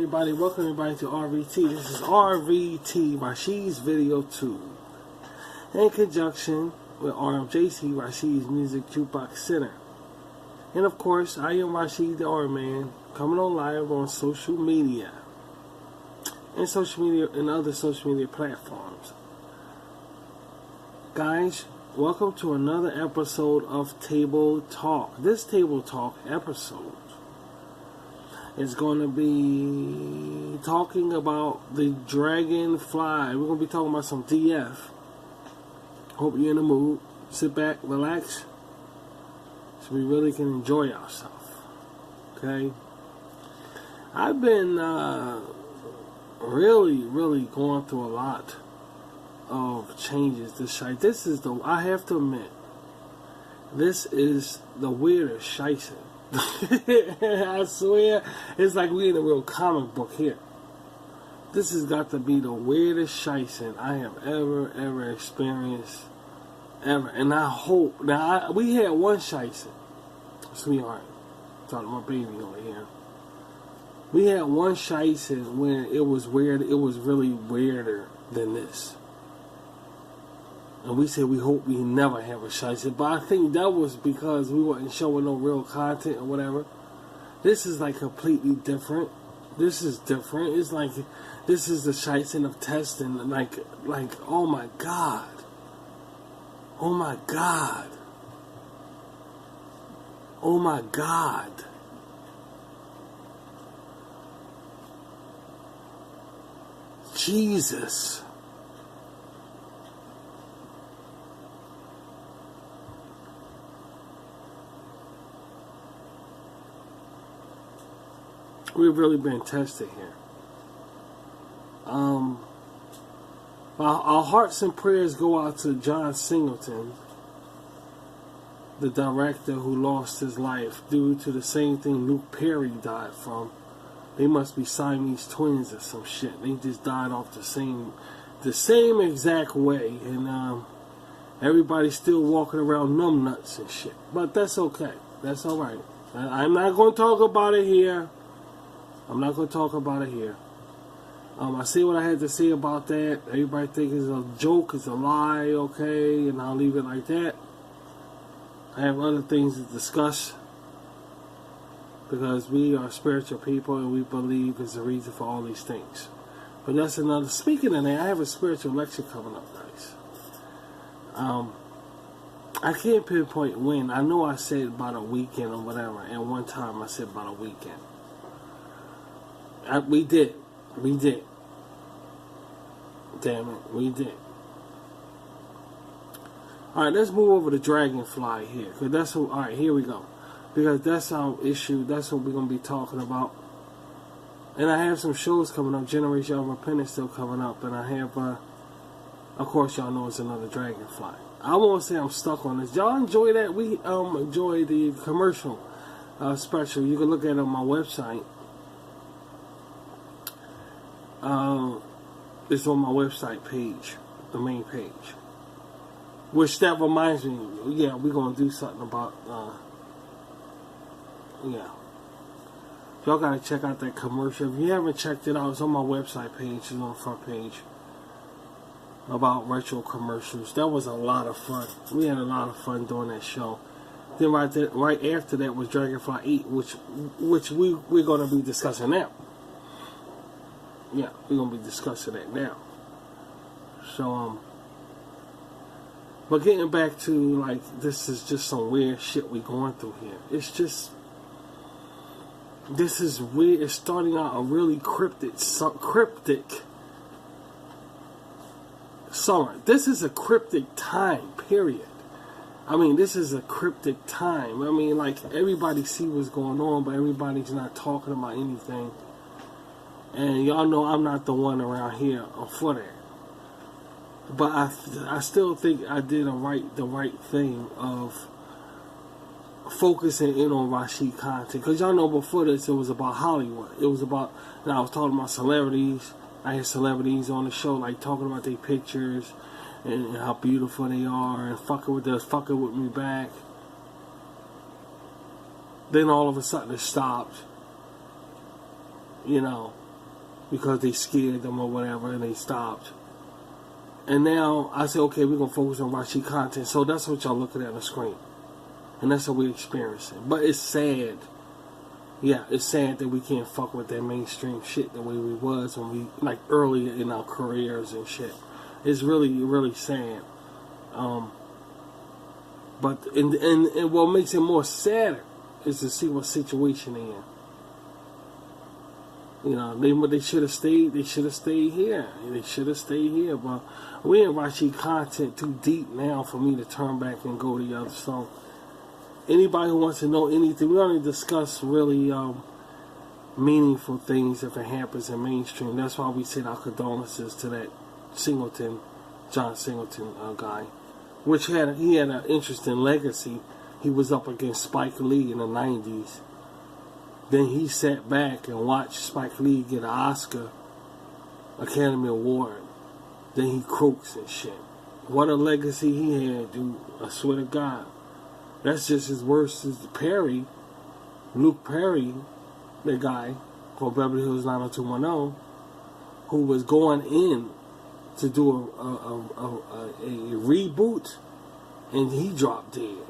everybody? Welcome everybody to RVT. This is RVT, Rashid's Video 2. In conjunction with RMJC, Rashid's Music Jukebox Center. And of course, I am Rashid the R-Man, coming on live on social media. And other social media platforms. Guys, welcome to another episode of Table Talk. This Table Talk episode is going to be talking about the Dragonfly. We're going to be talking about some DF. Hope you're in the mood. Sit back, relax, so we really can enjoy ourselves. Okay? I've been really going through a lot of changes this site. I have to admit, this is the weirdest shite. I swear, it's like we in a real comic book here. This has got to be the weirdest shite I have ever experienced, ever. And I hope, we had one shite, sweetheart, talking to my baby over here. We had one shite when it was weird. It was really weirder than this. And we said we hope we never have a shite. But I think that was because we wasn't showing no real content or whatever. This is like completely different. This is different. It's like, this is the shite of testing. Like, oh my God. Oh my God. Oh my God. Jesus. We've really been tested here. Our hearts and prayers go out to John Singleton, the director who lost his life due to the same thing Luke Perry died from. They must be Siamese twins or some shit. They just died off the same exact way, and everybody's still walking around numbnuts and shit. But that's okay. That's all right. I'm not going to talk about it here. I see what I had to say about that. Everybody think it's a joke, it's a lie, okay, and I'll leave it like that. I have other things to discuss because we are spiritual people and we believe is the reason for all these things. But that's another. Speaking of that, I have a spiritual lecture coming up, guys. I can't pinpoint when. I know I said about a weekend or whatever, and one time I said about a weekend. We did. Damn it, we did. Alright, let's move over to Dragonfly here. Alright, here we go. Because that's our issue. That's what we're going to be talking about. And I have some shows coming up. Generation of Repentance still coming up. And I have, of course, y'all know it's another Dragonfly. I won't say I'm stuck on this. Y'all enjoy that? We enjoy the commercial special. You can look at it on my website. It's on my website page, the main page. Which that reminds me, yeah, we're gonna do something about, yeah. Y'all gotta check out that commercial. If you haven't checked it out, it's on my website page, it's on the front page. About retro commercials. That was a lot of fun. We had a lot of fun doing that show. Then right after that was Dragonfly 8, which we're gonna be discussing now. Yeah, we're going to be discussing that now. So, but getting back to, like, this is just some weird shit we going through here. It's just, this is weird. It's starting out a really cryptic summer. This is a cryptic time, period. I mean, this is a cryptic time. I mean, like, everybody see what's going on, but everybody's not talking about anything. And y'all know I'm not the one around here for that. But I still think I did the right thing of focusing in on Rashid content. Because y'all know before this it was about Hollywood. It was about, and I was talking about celebrities. I had celebrities on the show like talking about their pictures and how beautiful they are and fucking with me back. Then all of a sudden it stopped. You know, because they scared them or whatever, and they stopped. And now I say, okay, we're gonna focus on Rashi content. So that's what y'all looking at on the screen, and that's what we're experiencing. But it's sad. Yeah, it's sad that we can't fuck with that mainstream shit the way we was when we, like, earlier in our careers and shit. It's really, really sad. But and what makes it more sadder is to see what situation they're in. You know, they should have stayed. They should have stayed here. They should have stayed here. But we in Rashi content too deep now for me to turn back and go the other. So anybody who wants to know anything, we only discuss really meaningful things if it happens in mainstream. That's why we send our condolences to that John Singleton guy, which he had an interesting legacy. He was up against Spike Lee in the 90s. Then he sat back and watched Spike Lee get an Oscar, Academy Award. Then he croaks and shit. What a legacy he had, dude. I swear to God. That's just as worse as Perry, Luke Perry, the guy from Beverly Hills 90210, who was going in to do a reboot, and he dropped dead.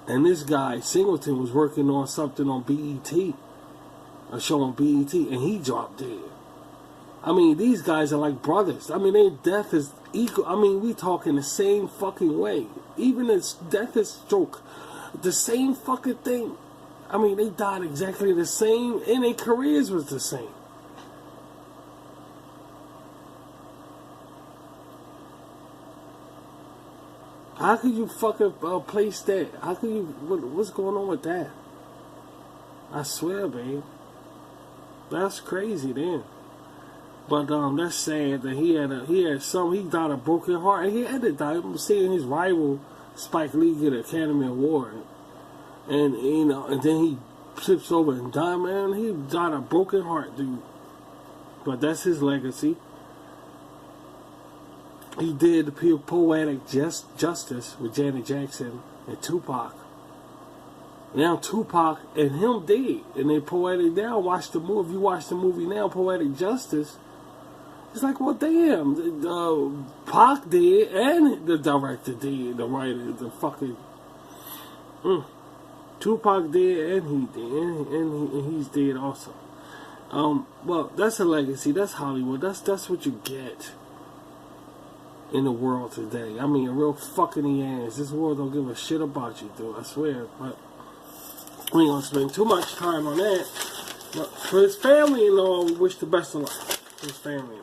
And this guy, Singleton, was working on something on BET, a show on BET, and he dropped dead. I mean, these guys are like brothers. I mean, their death is equal. I mean, we talking the same fucking way. Even as death is stroke, the same fucking thing. I mean, they died exactly the same, and their careers was the same. How could you fucking place that? How could you? What's going on with that? I swear, babe. That's crazy, then. But that's sad that he died a broken heart. And he had to die. I'm seeing his rival Spike Lee get an Academy Award, and and then he flips over and died. Man, he died a broken heart, dude. But that's his legacy. He did the Poetic Justice with Janet Jackson and Tupac. Now Tupac and him dead, and they Poetic now. Watch the movie. If you watch the movie now, Poetic Justice. It's like, well, damn, Pac did, and the director did, the writer, the fucking Tupac did, and he did, and he's dead also. Well, that's a legacy. That's Hollywood. That's what you get in the world today. I mean, a real fucking ass. This world don't give a shit about you, dude. I swear. But we ain't gonna spend too much time on that. But for his family and all, we wish the best of luck. For his family.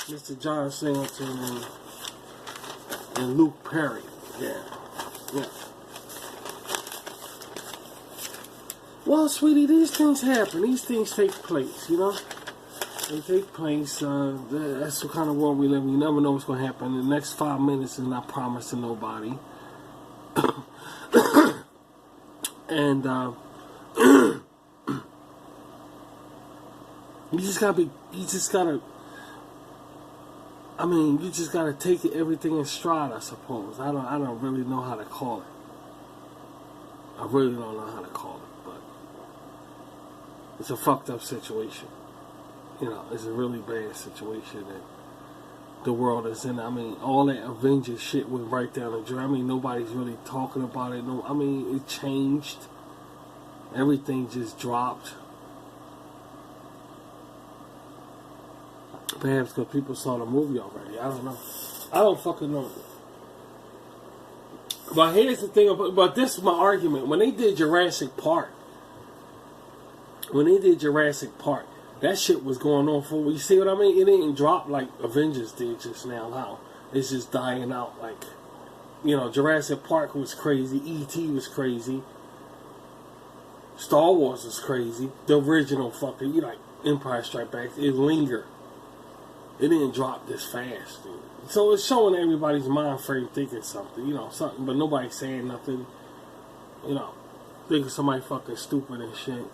Mr. John Singleton and Luke Perry. Yeah. Well, sweetie, these things happen. These things take place, you know? They take place. That's the kind of world we live in. You never know what's going to happen. The next 5 minutes is not promised to nobody. And you just gotta take everything in stride, I suppose. I don't really know how to call it. I really don't know how to call it, but it's a fucked up situation. You know, it's a really bad situation that the world is in. I mean, all that Avengers shit went right down the drain. I mean, nobody's really talking about it. No, I mean, it changed. Everything just dropped. Perhaps because people saw the movie already. I don't know. I don't fucking know. But here's the thing about this is my argument. When they did Jurassic Park, that shit was going on for, you see what I mean? It didn't drop like Avengers did just now. How it's just dying out. Like, you know, Jurassic Park was crazy. E.T. was crazy. Star Wars was crazy. The original fucking, you know, like Empire Strikes Back, it lingered. It didn't drop this fast, dude. So it's showing everybody's mind frame thinking something, you know, something, but nobody's saying nothing, you know, thinking somebody fucking stupid and shit.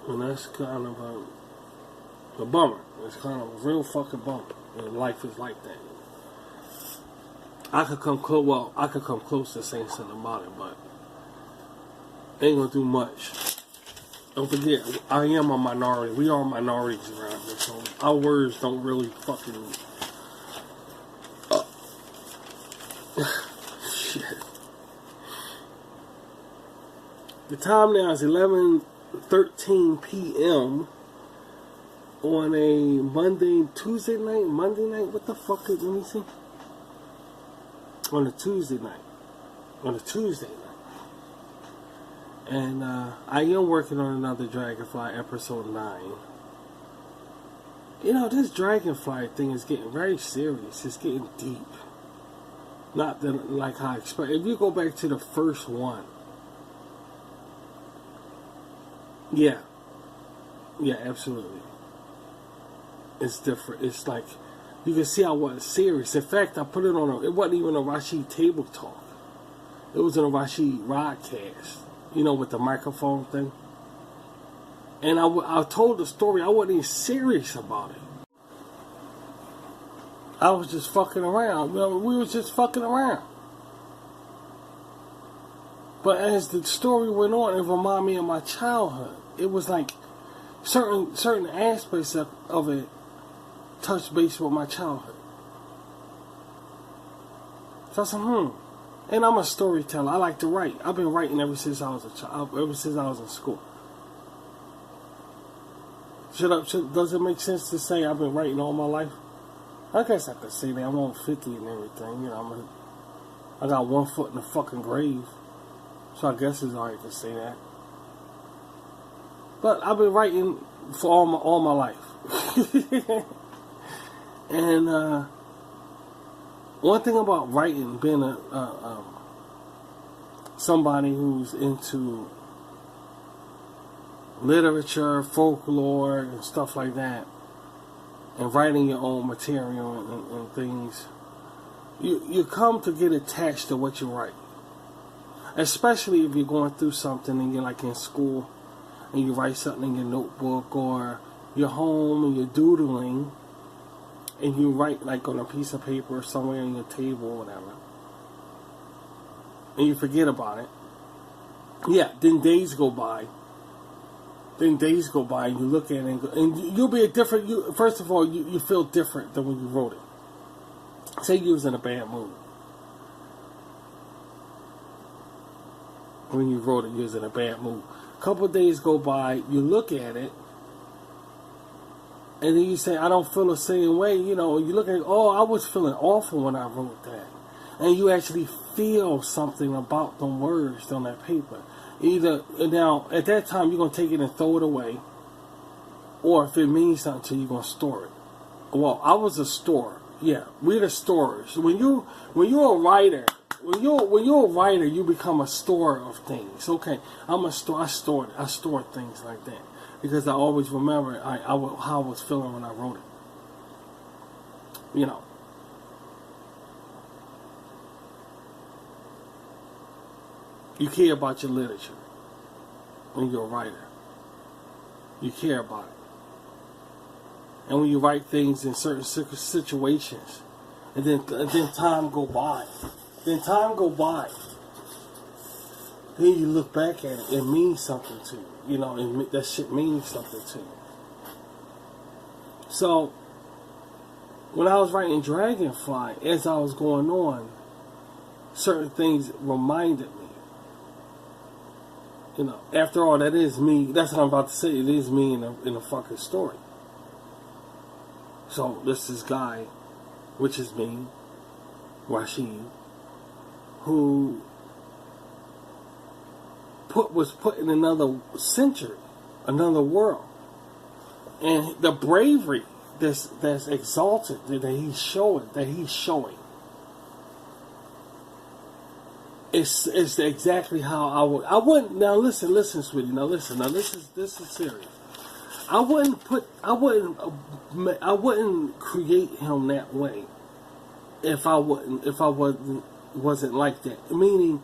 And that's kind of a bummer. It's kind of a real fucking bummer. And life is like that. I could come close to saying something about it, but ain't gonna do much. Don't forget, I am a minority. We are minorities around here, so our words don't really fucking. Shit. The time now is 11:13 p.m. on a Monday night. What the fuck is? Let me see. On a Tuesday night. And I am working on another Dragonfly episode 9. You know, this Dragonfly thing is getting very serious. It's getting deep. Not that, like I expect. If you go back to the first one, yeah, absolutely, it's different. It's like you can see I wasn't serious. In fact, I put it on. It wasn't even a Rashid Table Talk. It was in a Rashid Rodcast. You know, with the microphone thing. And I told the story. I wasn't even serious about it. I was just fucking around. You know, we was just fucking around. But as the story went on, it reminded me of my childhood. It was like certain aspects of it touched base with my childhood. So I said, And I'm a storyteller. I like to write. I've been writing ever since I was a child. Ever since I was in school. Does it make sense to say I've been writing all my life? I guess I could say that. I'm on 50 and everything. You know, I got one foot in the fucking grave. So I guess it's alright to say that. But I've been writing for all my life. And one thing about writing, being somebody who's into literature, folklore, and stuff like that, and writing your own material and things, you come to get attached to what you write. Especially if you're going through something and you're like in school and you write something in your notebook, or you're home and you're doodling and you write like on a piece of paper or somewhere on your table or whatever, and you forget about it. Yeah, then days go by. And you look at it and you'll be a different. First of all, you feel different than when you wrote it. Say you was in a bad mood. When you wrote it, you was in a bad mood. A couple of days go by, you look at it, and then you say, I don't feel the same way. You know, you look at it, I was feeling awful when I wrote that. And you actually feel something about the words on that paper. Either, now, at that time, you're going to take it and throw it away. Or if it means something to you, you're going to store it. Well, I was a storer. Yeah, we're the storers. When you're a writer, when you're a writer, you become a storer of things. Okay, I store things like that because I always remember how I was feeling when I wrote it. You know. You care about your literature when you're a writer. You care about it. And when you write things in certain situations, and then time go by. Then you look back at it, it means something to you. You know, and that shit means something to you. So, when I was writing Dragonfly, as I was going on, certain things reminded me. You know, after all, that is me. That's what I'm about to say. It is me in a fucking story. So, this guy, which is me, Rashid, who was put in another century, another world. And the bravery that's exalted that he's showing. It's exactly how I wouldn't. Now listen, sweetie. Now listen. Now this is serious. I wouldn't create him that way if I wasn't like that. Meaning,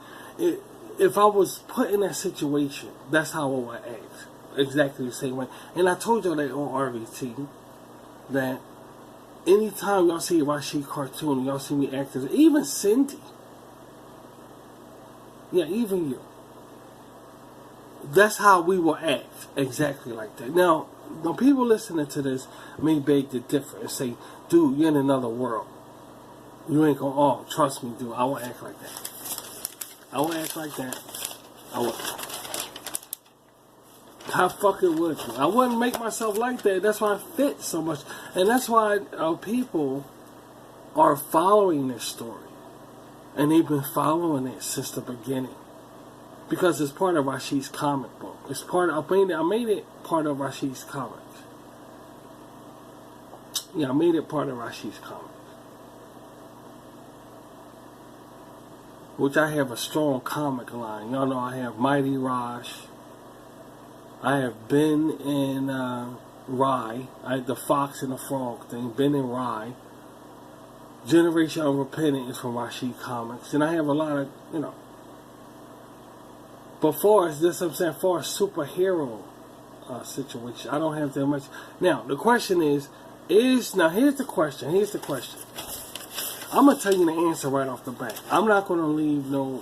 if I was put in that situation, that's how I would act. Exactly the same way. And I told y'all that on RVT that anytime y'all see a Rashid cartoon, y'all see me act as, even Cindy. Yeah, even you. that's how we will act, exactly like that. Now, when people listening to this may beg to differ and say, dude, you're in another world. You ain't gonna, oh, trust me, dude, I won't act like that. I won't act like that. I won't. How fucking would you? I wouldn't make myself like that. That's why I fit so much. And that's why people are following this story. And they've been following it since the beginning. Because it's part of Rashid's comic book. It's part of, I made it part of Rashid's comics. Yeah, I made it part of Rashid's comics. Which I have a strong comic line. Y'all know I have Mighty Raj. I have Ben and Rye. I have the Fox and the Frog thing. Ben and Rye. Generation Unrepentant is from Rashid Comics. And I have a lot of, you know. But for us, this I'm saying, for a superhero situation, I don't have that much. Now, the question is, now here's the question. I'm going to tell you the answer right off the bat. I'm not going to leave no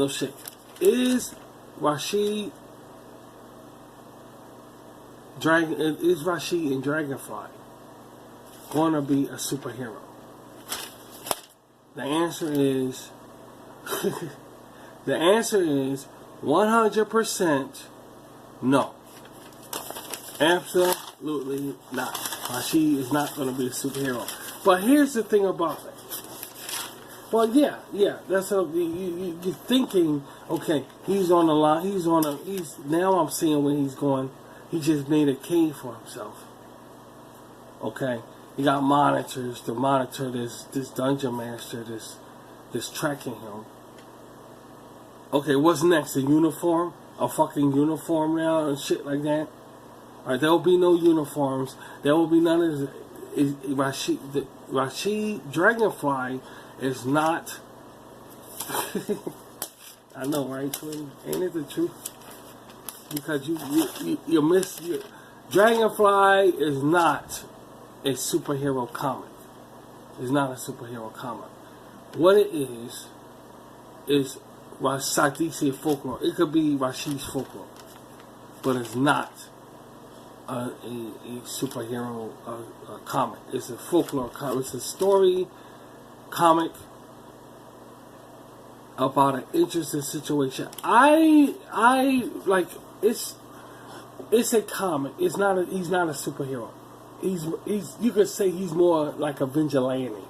shit. Is Rashid and Dragonfly going to be a superhero? The answer is the answer is 100% no. Absolutely not. Rashid is not going to be a superhero. But here's the thing about it. Well, yeah, that's how you're thinking. Okay, he's on the line. Now I'm seeing where he's going. He just made a cave for himself. Okay, he got monitors to monitor this dungeon master, this tracking him. Okay, what's next? A uniform? A fucking uniform now and shit like that? Alright, there will be no uniforms. There will be none of this. Rashid Dragonfly is not. I know, right, twin? Ain't it the truth? Because you miss. Dragonfly is not a superhero comic. It's not a superhero comic. What it is Rashid's folklore. It could be Rashid's folklore, but it's not a superhero comic. It's a folklore comic. It's a story comic about an interesting situation. I like it's a comic. He's not a superhero. He's you could say he's more like a vigilante.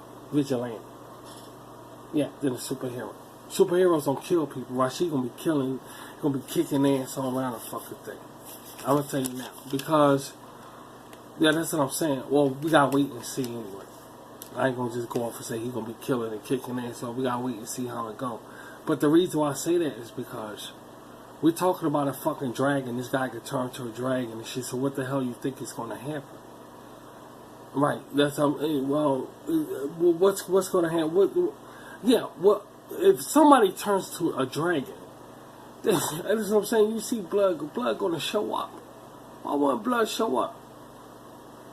Yeah, than a superhero. Superheroes don't kill people. Rashid gonna be killing, gonna be kicking ass all around the fucking thing. I'm gonna tell you now. Because, yeah, that's what I'm saying. Well, we gotta wait and see anyway. I ain't gonna just go off and say he's gonna be killing and kicking ass, so we gotta wait and see how it go. But the reason why I say that is because we're talking about a fucking dragon. This guy could turn to a dragon and shit, so what the hell you think is gonna happen? Right, that's, what's gonna happen? What if somebody turns to a dragon? That's what I'm saying. You see blood gonna show up. Why wouldn't blood show up?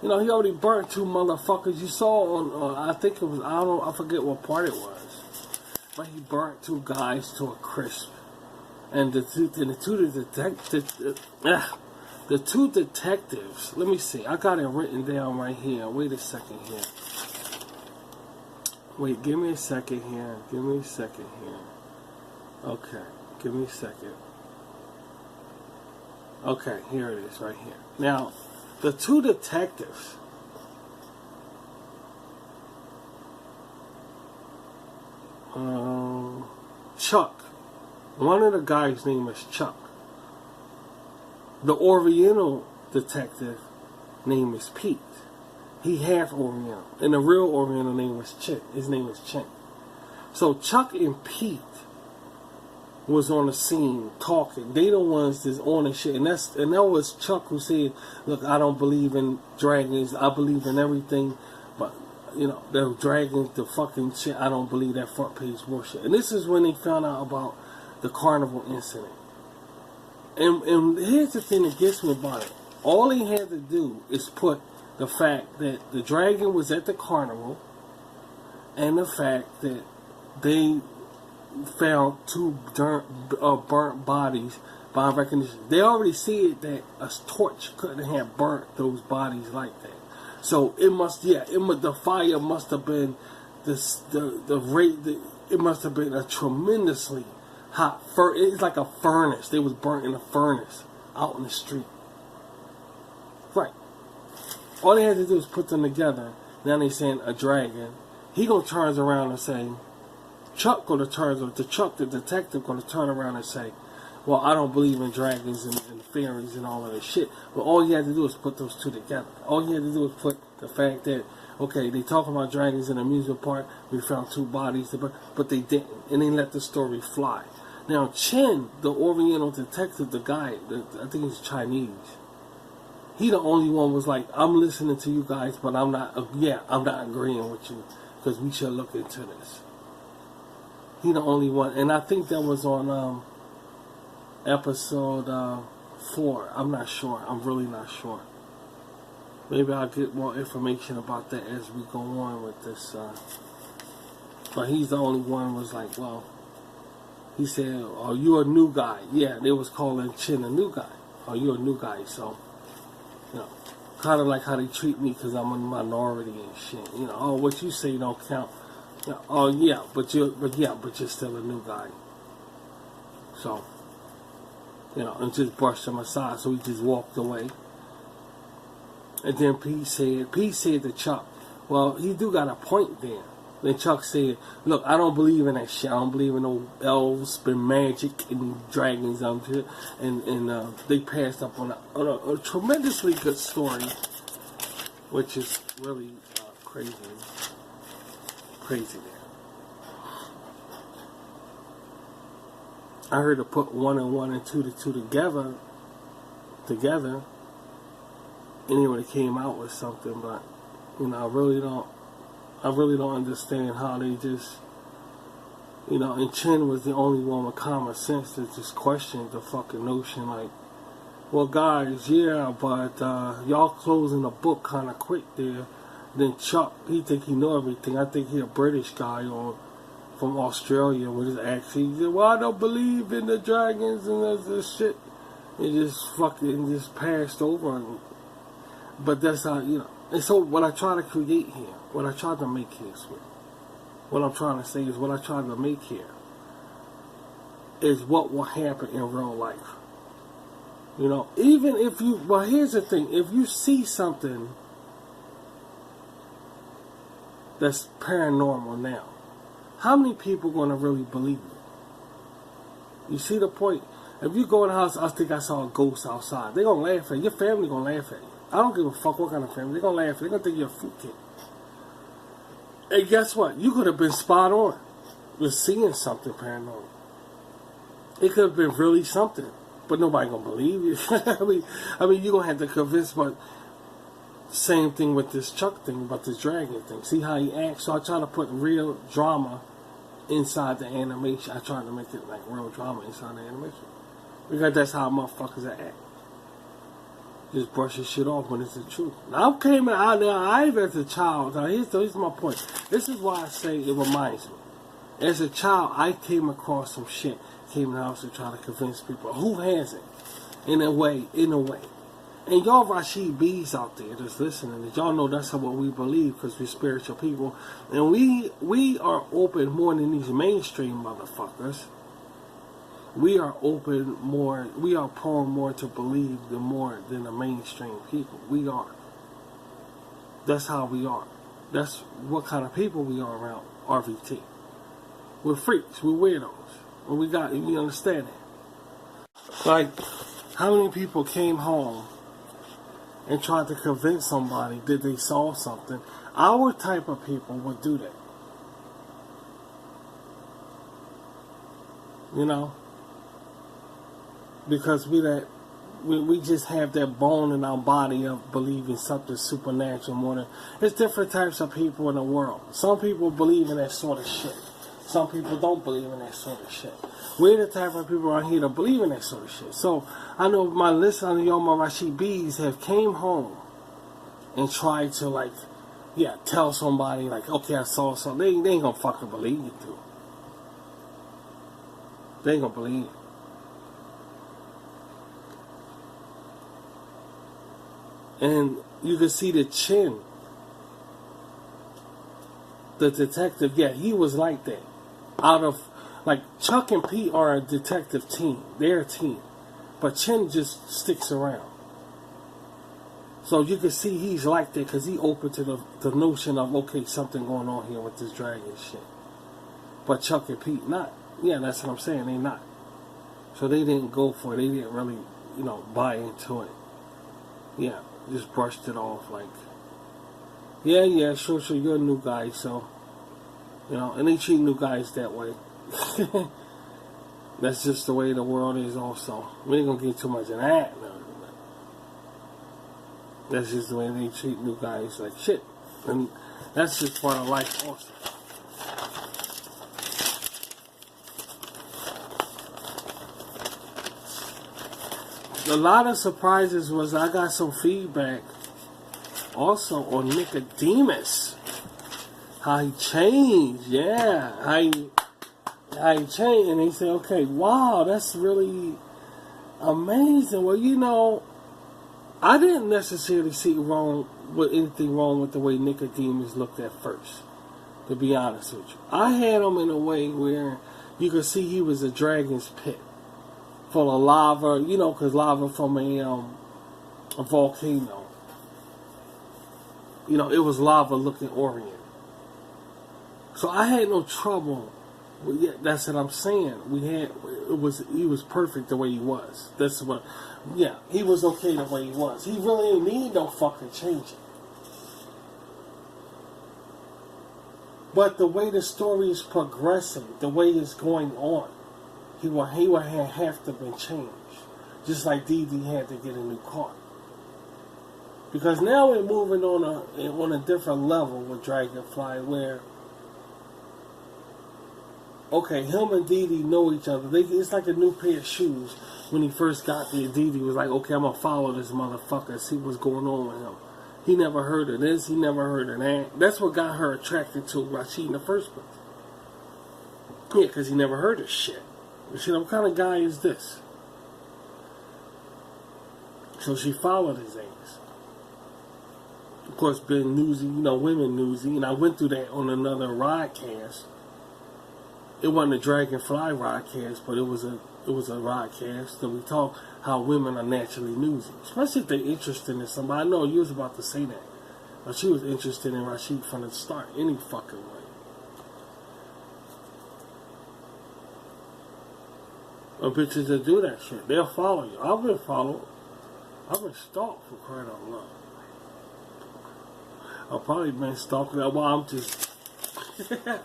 You know, he already burnt 2 motherfuckers. You saw on, I think it was, I forget what part it was, but he burnt 2 guys to a crisp. And the two detectives. Let me see. I got it written down right here. Wait a second here. Wait, give me a second here. Okay, give me a second. Okay, here it is, right here. Now, the 2 detectives. Chuck. One of the guys' name is Chuck. The Oriental detective name is Pete. He half Oriental. And the real Oriental name was Chin. His name is Chin. So Chuck and Pete was on the scene talking. They the ones that's on the shit. And that was Chuck who said, look, I don't believe in dragons. I believe in everything. But, you know, the dragons, the fucking shit, I don't believe that front page bullshit. And this is when they found out about the carnival incident. And here's the thing that gets me about it. All he had to do is put the fact that the dragon was at the carnival and the fact that they found 2 burnt bodies by recognition. They already see it that a torch couldn't have burnt those bodies like that. So it must, the fire must have been the rate. It must have been a tremendously hot. It's like a furnace. They was burnt in a furnace out in the street. Right. All they had to do is put them together. Now they saying a dragon. He gonna turn around and say, Chuck gonna the detective gonna turn around and say, well, I don't believe in dragons and fairies and all of this shit. But all you had to do is put those two together. All you had to do was put the fact that, okay, they talk about dragons in an amusement park. We found two bodies, but they didn't, and they let the story fly. Now, Chen, the Oriental detective, the guy, I think he's Chinese. He the only one was like, I'm listening to you guys, but I'm not agreeing with you because we should look into this. He the only one, and I think that was on episode 4. I'm not sure. I'm really not sure. Maybe I'll get more information about that as we go on with this. But he's the only one who was like, well, he said, oh, you a new guy. Yeah, they was calling Chin a new guy. Oh, you a new guy. So, you know, kind of like how they treat me because I'm a minority and shit. You know, oh, what you say don't count. You know, oh, yeah, but you're still a new guy. So, you know, and just brushed him aside. So he just walked away. And then Pete said to Chuck, well, he do got a point there. Then Chuck said, look, I don't believe in that shit. I don't believe in no elves and magic and dragons and shit. And they passed up on a tremendously good story, which is really crazy there. I heard to put 1 and 1 and 2 to 2 together, and it would have came out with something. But you know, I really don't understand how they just, you know. And Chen was the only one with common sense that just questioned the fucking notion, like, well, guys, yeah, but y'all closing the book kind of quick there. Then Chuck, he think he know everything. I think he a British guy from Australia with his accent. He said, well, I don't believe in the dragons and this shit. It just fucking just passed over. But that's how, you know. And so what I try to create here, what I try to make here, what I'm trying to say is what I try to make here is what will happen in real life. You know, even if you, well, here's the thing. If you see something that's paranormal now, how many people going to really believe it? You see the point? If you go in the house, I think I saw a ghost outside. They're going to laugh at you. Your family going to laugh at you. I don't give a fuck what kind of family. They're going to laugh at you. They're going to think you're a fruit kid. And guess what? You could have been spot on with seeing something paranormal. It could have been really something. But nobody going to believe you. I mean, you're going to have to convince, but same thing with this Chuck thing, about this dragon thing. See how he acts? So I try to put real drama inside the animation. I try to make it like real drama inside the animation. Because that's how motherfuckers act. Just brush your shit off when it's the truth. Now, I came out there, as a child. Now, here's my point. This is why I say it reminds me. As a child, I came across some shit. Came in the house to try to convince people. Who hasn't? In a way. And y'all Rashid B's out there that's listening, that y'all know that's what we believe because we're spiritual people. And we are open more than these mainstream motherfuckers. We are open more, we are prone more to believe than the mainstream people. We are. That's how we are. That's what kind of people we are around RVT. We're freaks, we're weirdos. And we understand that. Like, how many people came home and tried to convince somebody that they saw something? Our type of people would do that. You know? Because we just have that bone in our body of believing something supernatural more than... There's different types of people in the world. Some people believe in that sort of shit. Some people don't believe in that sort of shit. We're the type of people around here that believe in that sort of shit. So, I know my listeners, y'all, my Rashid B's have came home and tried to, like, tell somebody, like, okay, I saw something. They ain't gonna fucking believe you, dude. They ain't gonna believe you. And you can see the chin. The detective, yeah, he was like that. Out of, like, Chuck and Pete are a detective team. They're a team. But Chin just sticks around. So you can see he's like that because he open to the notion of, okay, something going on here with this dragon shit. But Chuck and Pete not. Yeah, that's what I'm saying. They not. So they didn't go for it. They didn't really, buy into it. Yeah, just brushed it off like, yeah, sure, you're a new guy, so, and they treat new guys that way. That's just the way the world is also. We ain't gonna get too much of that. No. That's just the way they treat new guys like shit. And that's just part of life also. A lot of surprises was I got some feedback also on Nicodemus. How he changed, yeah. How he changed. And they said, okay, wow, that's really amazing. Well, I didn't necessarily see anything wrong with the way Nicodemus looked at first, to be honest with you. I had him in a way where you could see he was a dragon's pit full of lava, because lava from a volcano. It was lava looking Orient. So I had no trouble. Yeah, that's what I'm saying. He was perfect the way he was. That's what. Yeah, he was okay the way he was. He really didn't need no fucking changing. But the way the story is progressing, the way it's going on, he would have to been changed. Just like Dee Dee had to get a new car. Because now we're moving on a different level with Dragonfly where, okay, him and Dee Dee know each other. It's like a new pair of shoes. When he first got there, Dee Dee was like, okay, I'm going to follow this motherfucker, see what's going on with him. He never heard of this, he never heard of that. That's what got her attracted to Rashid in the first place. Yeah, because he never heard of shit. You see, what kind of guy is this? So she followed his ass. Of course, being newsy, women newsy, and I went through that on another rodcast. It wasn't a Dragonfly rodcast, but it was a rodcast that we talk how women are naturally newsy, especially if they're interested in somebody. I know you was about to say that, but she was interested in Rashid from the start, any fucking way. Or bitches that do that shit, they'll follow you. I've been followed. I've been stalked for crying out loud. I've probably been stalked. Well, I'm just. I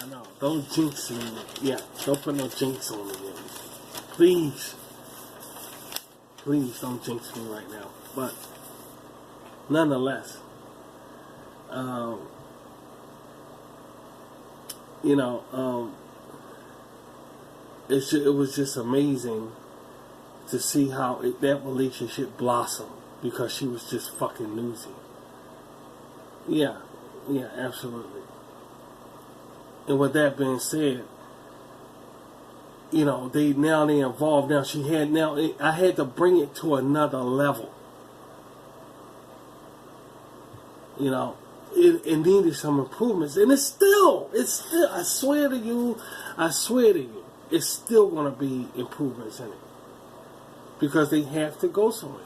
know. Don't jinx me. Yeah, don't put no jinx on me. Please. Please don't jinx me right now. But, nonetheless, it was just amazing to see how that relationship blossomed because she was just fucking newsy. Yeah, absolutely. And with that being said, they involved. I had to bring it to another level. It needed some improvements, and it's still. I swear to you, it's still going to be improvements in it because they have to go somewhere.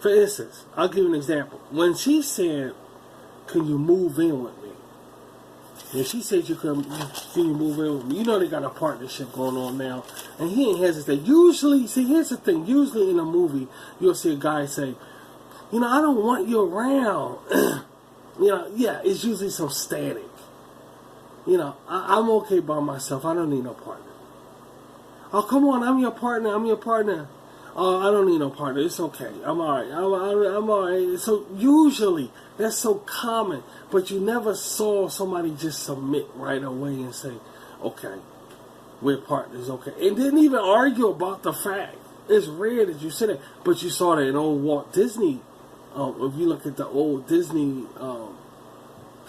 For instance, I'll give you an example. When she said, "Can you move in with me?" And she said, "Can you move in with me?" They got a partnership going on now, and he ain't hesitate. Usually, see, here's the thing. Usually in a movie, you'll see a guy say, "I don't want you around." Yeah, it's usually some static. I'm okay by myself. I don't need no partner. Oh, come on, I'm your partner. Oh, I don't need no partner. It's okay. I'm alright. I'm alright. So usually, that's so common. But you never saw somebody just submit right away and say, okay, we're partners, okay. And didn't even argue about the fact. It's rare that you say that. But you saw that in old Walt Disney. If you look at the old Disney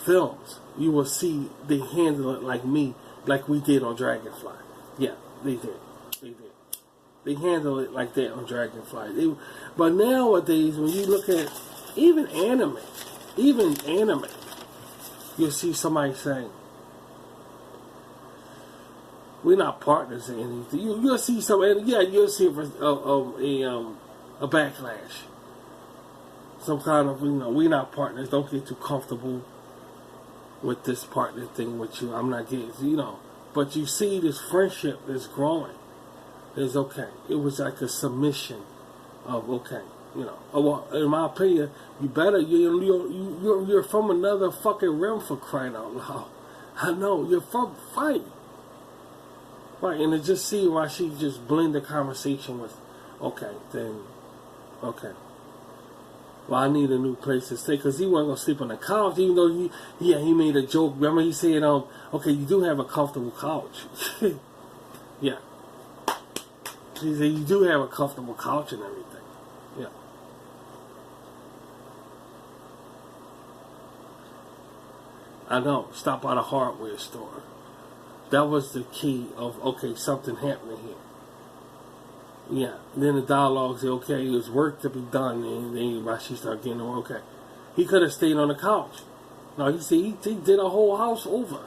films, you will see they handle it like we did on Dragonfly. Yeah, they did. They handle it like that on Dragonfly. But nowadays, when you look at even anime, you'll see somebody saying, we're not partners in anything. You'll see you'll see a backlash. Some kind of, we're not partners. Don't get too comfortable with this partner thing with you. I'm not getting, But you see this friendship is growing. It's okay. It was like a submission of, okay, Well, in my opinion, you better, you're from another fucking realm, for crying out loud. I know, you're from fight. Right, and to just see why she just blend the conversation with, okay. Well, I need a new place to stay, because he wasn't going to sleep on the couch, even though he made a joke. Remember, he said, okay, you do have a comfortable couch. Yeah. He said, you do have a comfortable couch and everything. Yeah. I know, stop by the hardware store. That was the key of, okay, something happening here. Yeah. And then the dialogue said, okay, there's work to be done. And then she started getting on, okay. He could have stayed on the couch. No, he said he did a whole house over.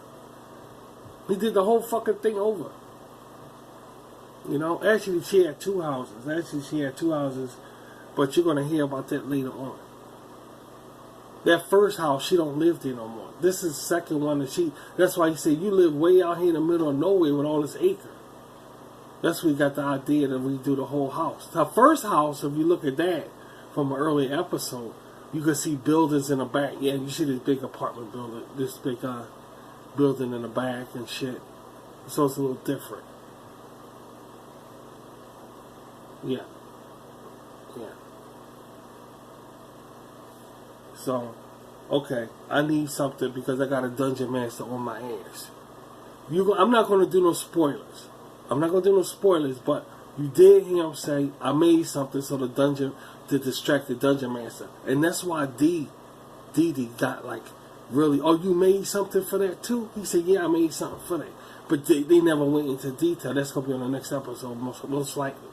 He did the whole fucking thing over. Actually she had two houses. But you're going to hear about that later on. That first house, she don't live there no more. This is the second one that's why he said, you live way out here in the middle of nowhere with all this acre. That's where we got the idea that we do the whole house. The first house, if you look at that from an early episode, you can see buildings in the back. Yeah, you see this big apartment building, this big building in the back and shit. So it's a little different. Yeah. So, okay, I need something because I got a dungeon master on my ass. I'm not going to do no spoilers. But you did hear him say, I made something to distract the dungeon master. And that's why Dee got like, really, oh, you made something for that too? He said, yeah, I made something for that. But they never went into detail. That's going to be on the next episode, most likely.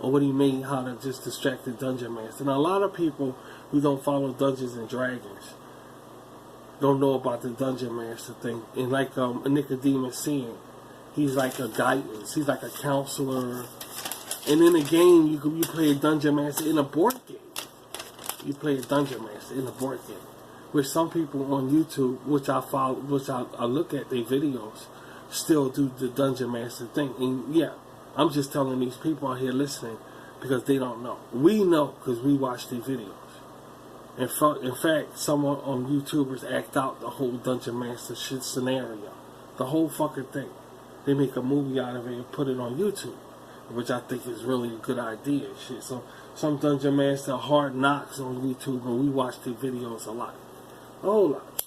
Or what he made, how to just distract the dungeon master. And a lot of people who don't follow Dungeons and Dragons don't know about the dungeon master thing. And like Nicodemus saying, he's like a guidance. He's like a counselor. And in a game, you play a dungeon master in a board game. You play a dungeon master in a board game. Which some people on YouTube, which I follow, which I look at their videos, still do the dungeon master thing. And yeah, I'm just telling these people out here listening because they don't know. We know because we watch their videos. In fact, someone on YouTubers act out the whole dungeon master shit scenario. The whole fucking thing. They make a movie out of it and put it on YouTube, which I think is really a good idea and shit. So some dungeon master hard knocks on YouTube and we watch their videos a lot. A whole lot.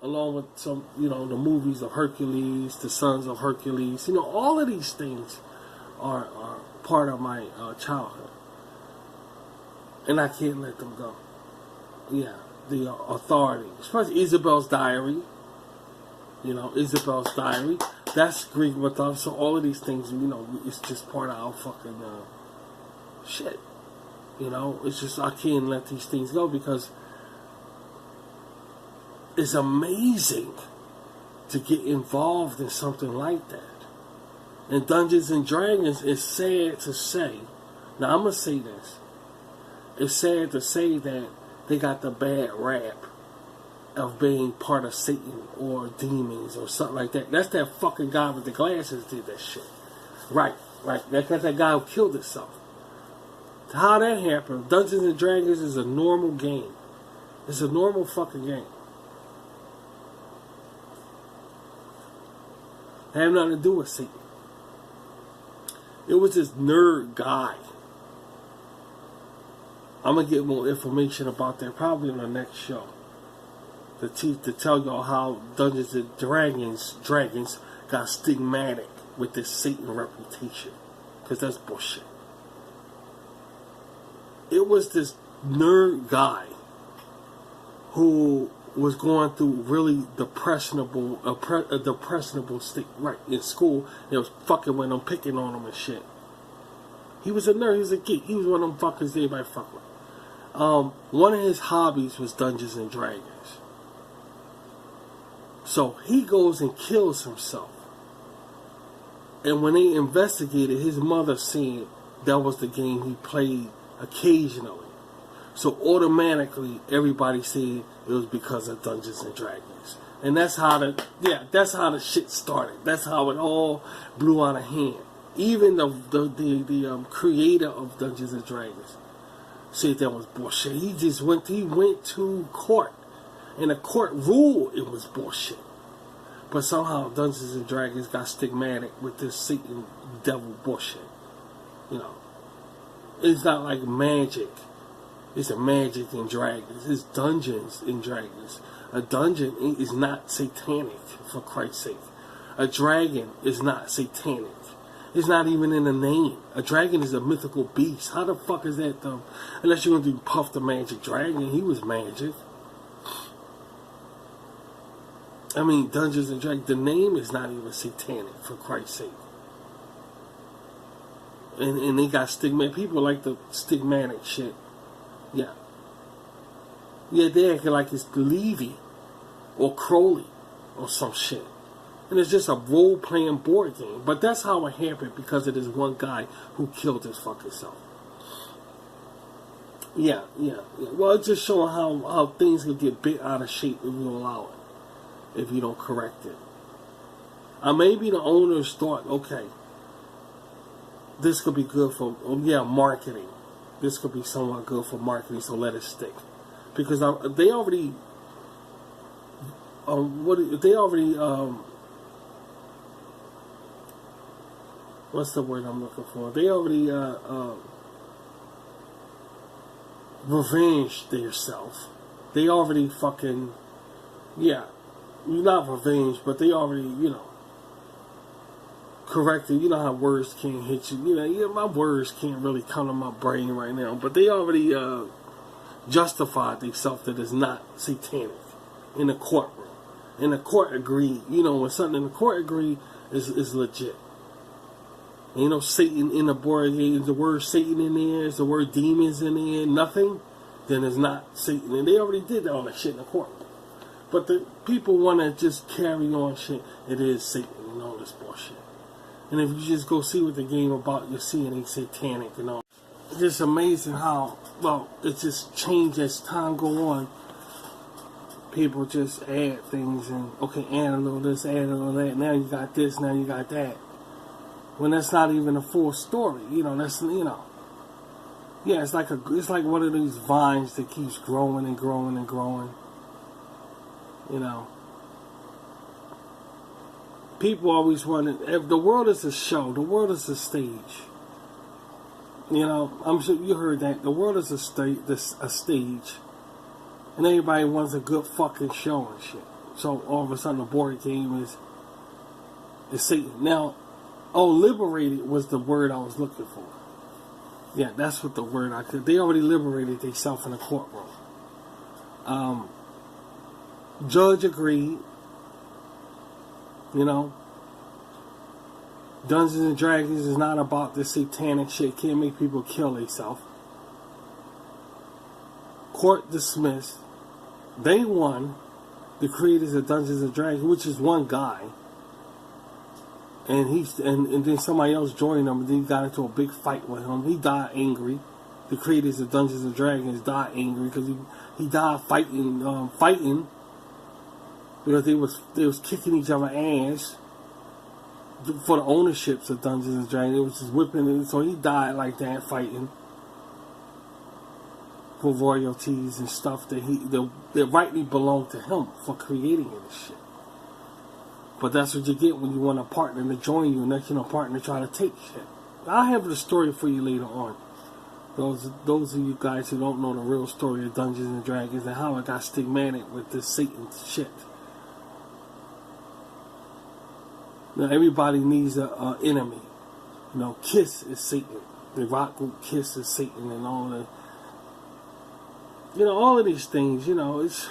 Along with some, the movies of Hercules, the Sons of Hercules. All of these things are part of my childhood. And I can't let them go. Yeah, the authority. Especially Isabel's Diary. Isabel's Diary. That's Greek mythology. So all of these things, it's just part of our fucking shit. It's just, I can't let these things go because it's amazing to get involved in something like that. And Dungeons and Dragons is sad to say. Now I'm going to say this. It's sad to say that they got the bad rap of being part of Satan or demons or something like that. That's that fucking guy with the glasses did that shit. Right. That's that guy who killed himself. How that happened, Dungeons and Dragons is a normal game. It's a normal fucking game. It had nothing to do with Satan. It was this nerd guy. I'm going to get more information about that probably on the next show. To tell y'all how Dungeons and Dragons got stigmatic with this Satan reputation. Because that's bullshit. It was this nerd guy who was going through really depressionable state right in school. They was fucking with him, picking on him and shit. He was a nerd. He was a geek. He was one of them fuckers everybody fuck with. One of his hobbies was Dungeons and Dragons. So he goes and kills himself. And when they investigated, his mother said that was the game he played occasionally. So automatically, everybody said it was because of Dungeons and Dragons. And that's how that's how the shit started. That's how it all blew out of hand. Even the creator of Dungeons and Dragons said that was bullshit. He went to court, and the court ruled it was bullshit. But somehow Dungeons and Dragons got stigmatic with this Satan devil bullshit. You know, it's not like magic. It's a magic and dragons. It's Dungeons and Dragons. A dungeon is not satanic, for Christ's sake. A dragon is not satanic. It's not even in the name. A dragon is a mythical beast. How the fuck is that though? Unless you're going to do Puff the Magic Dragon. He was magic. I mean, Dungeons and Dragons, the name is not even satanic, for Christ's sake. And they got stigmatic. People like the stigmatic shit. Yeah. Yeah, they acting like it's Levy or Crowley or some shit. And it's just a role-playing board game. But that's how it happened, because of this one guy who killed his fucking self. Yeah. Well, it's just showing how things can get bit out of shape if you allow it. If you don't correct it. Maybe the owners thought, okay, this could be good for, marketing. This could be somewhat good for marketing, so let it stick. Because they already, what's the word I'm looking for? They already revenged themselves. They already fucking, not revenge, but they already, corrected. You know how words can't hit you. My words can't really come to my brain right now. But they already justified themselves that it's not satanic in the courtroom. And the court agreed. When something in the court agreed is legit. Ain't no Satan in the board game. Is the word Satan in there? Is the word demons in there? Nothing? Then it's not Satan. And they already did all that shit in the courtroom. But the people want to just carry on shit. It is Satan and all this bullshit. And if you just go see what the game about, you'll see it ain't satanic and all. It's just amazing how, it just changed as time go on. People just add things and, add a little this, add a little that. Now you got this, now you got that. When that's not even a full story. Yeah, it's like one of these vines that keeps growing and growing and growing. People always want to. If the world is a show, the world is a stage. I'm sure you heard that. The world is a stage, and everybody wants a good fucking show and shit. So all of a sudden, the board game is Satan. Now, liberated was the word I was looking for. Yeah, that's what the word I could. They already liberated themselves in the courtroom. Judge agreed. Dungeons and Dragons is not about this satanic shit. Can't make people kill themselves. Court dismissed. They won. The creators of Dungeons and Dragons, which is one guy, and then somebody else joined him, and then he got into a big fight with him. He died angry. The creators of Dungeons and Dragons died angry because he died fighting. Because they was kicking each other ass for the ownerships of Dungeons and Dragons. It was just whipping it. So he died like that, fighting for royalties and stuff that rightly belonged to him for creating it and shit. But that's what you get when you want a partner to join you, and that's your partner try to take shit. I'll have the story for you later on. Those of you guys who don't know the real story of Dungeons and Dragons and how it got stigmatic with this Satan shit. Now everybody needs an enemy. Kiss is Satan. The rock group Kiss is Satan, and all the, all of these things. It's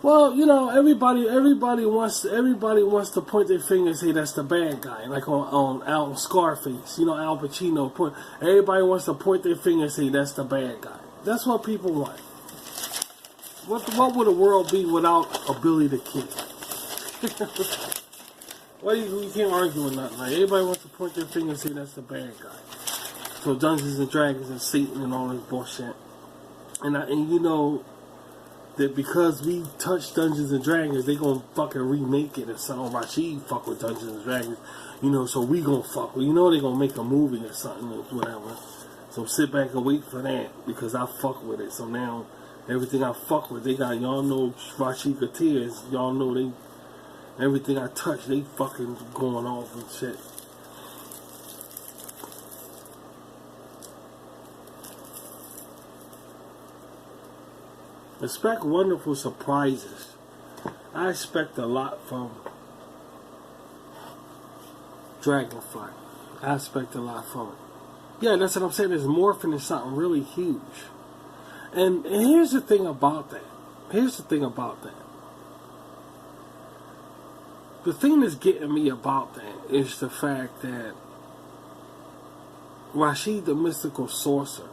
Well, you know, everybody wants to point their finger and say that's the bad guy, like on Scarface. You know, Al Pacino point. Everybody wants to point their finger and say that's the bad guy. That's what people want. What would the world be without a Billy the Kid? Well, you can't argue with nothing. Like, everybody wants to point their finger and say that's the bad guy. So Dungeons and Dragons and Satan and all this bullshit. And you know that because we touched Dungeons and Dragons, they gonna fucking remake it or something. Rashid fuck with Dungeons and Dragons, you know. So we gonna fuck with. You know they gonna make a movie or something or whatever. So sit back and wait for that because I fuck with it. So now everything I fuck with, they got, y'all know Rashid Gutierrez. Y'all know they. Everything I touch, they fucking going off and shit. Expect wonderful surprises. I expect a lot from Dragonfly. I expect a lot from it. Yeah, that's what I'm saying. It's morphing into something really huge. And here's the thing about that. The thing that's getting me about that is the fact that Rashid the Mystical Sorcerer,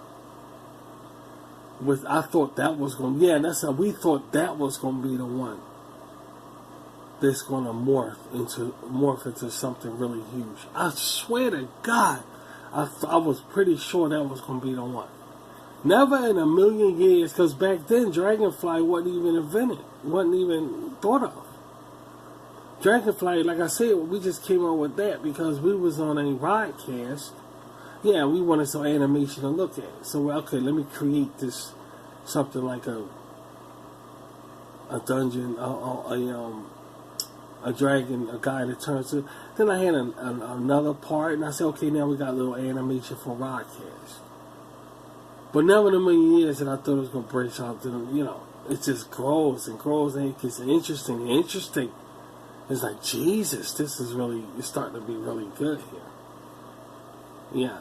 I thought that was going to, we thought that was going to be the one that's going to morph into something really huge. I swear to God, I was pretty sure that was going to be the one. Never in a million years, because back then Dragonfly wasn't even invented, wasn't even thought of. Dragonfly, like I said, we just came up with that because we was on a podcast. Yeah, we wanted some animation to look at. So, okay, let me create this, something like a dungeon, a dragon, a guy that turns to. Then I had another part, and I said, okay, now we got a little animation for podcast. But never in a million years that I thought it was going to branch out to them, you know, it just grows and grows and it gets interesting. It's like, Jesus, this is really, it's starting to be really good here. Yeah.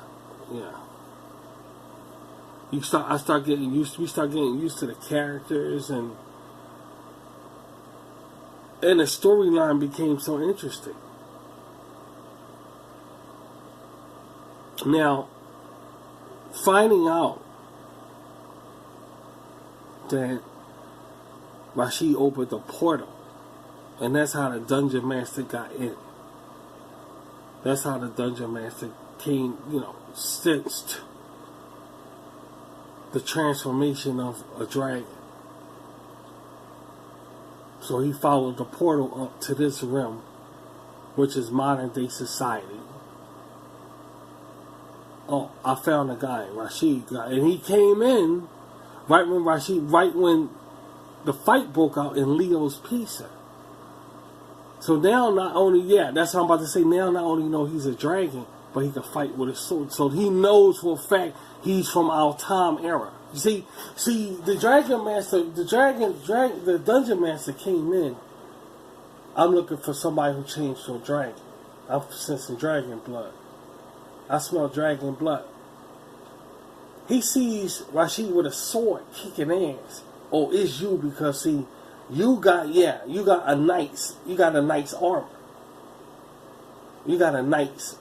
We start getting used to the characters and the storyline became so interesting. Now, finding out that Rashid opened the portal, and that's how the Dungeon Master got in. That's how the Dungeon Master came, you know, sensed the transformation of a dragon. So he followed the portal up to this realm, which is modern day society. Oh, I found a guy, Rashid guy, and he came in right when the fight broke out in Leo's Pizza. So now not only, that's what I'm about to say, now not only know he's a dragon, but he can fight with a sword. So he knows for a fact he's from our time era. You see, the Dragon Master, the Dungeon Master came in. I'm looking for somebody who changed to a dragon. I'm sensing dragon blood. I smell dragon blood. He sees Rashid with a sword kicking ass. Oh, it's you because see, you got a knight's armor. You got a knight's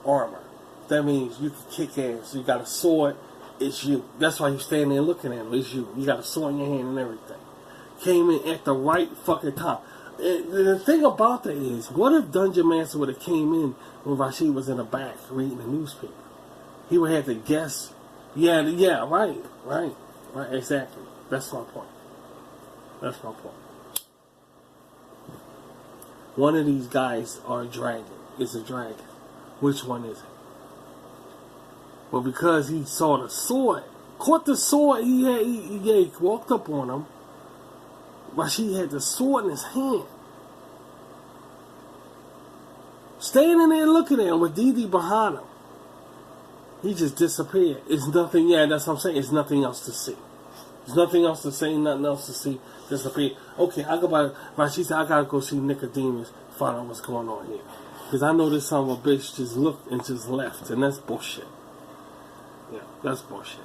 armor. That means you can kick ass. You got a sword. It's you. That's why you standing there looking at him. It's you. You got a sword in your hand and everything. Came in at the right fucking time. The thing about that is, what if Dungeon Master would have came in when Rashid was in the back reading the newspaper? He would have to guess. Right, exactly. That's my point. One of these guys is a dragon. Which one is it? But because he saw the sword, caught the sword, he walked up on him. Rashid had the sword in his hand. Standing there looking at him with Dee behind him. He just disappeared. It's nothing, that's what I'm saying. It's nothing else to see. There's nothing else to say, nothing else to see. Disappeared. Okay, I go by, Rashid said, I gotta go see Nicodemus, find out what's going on here. Because I know this son of a bitch just looked and just left, and that's bullshit. Yeah, that's bullshit.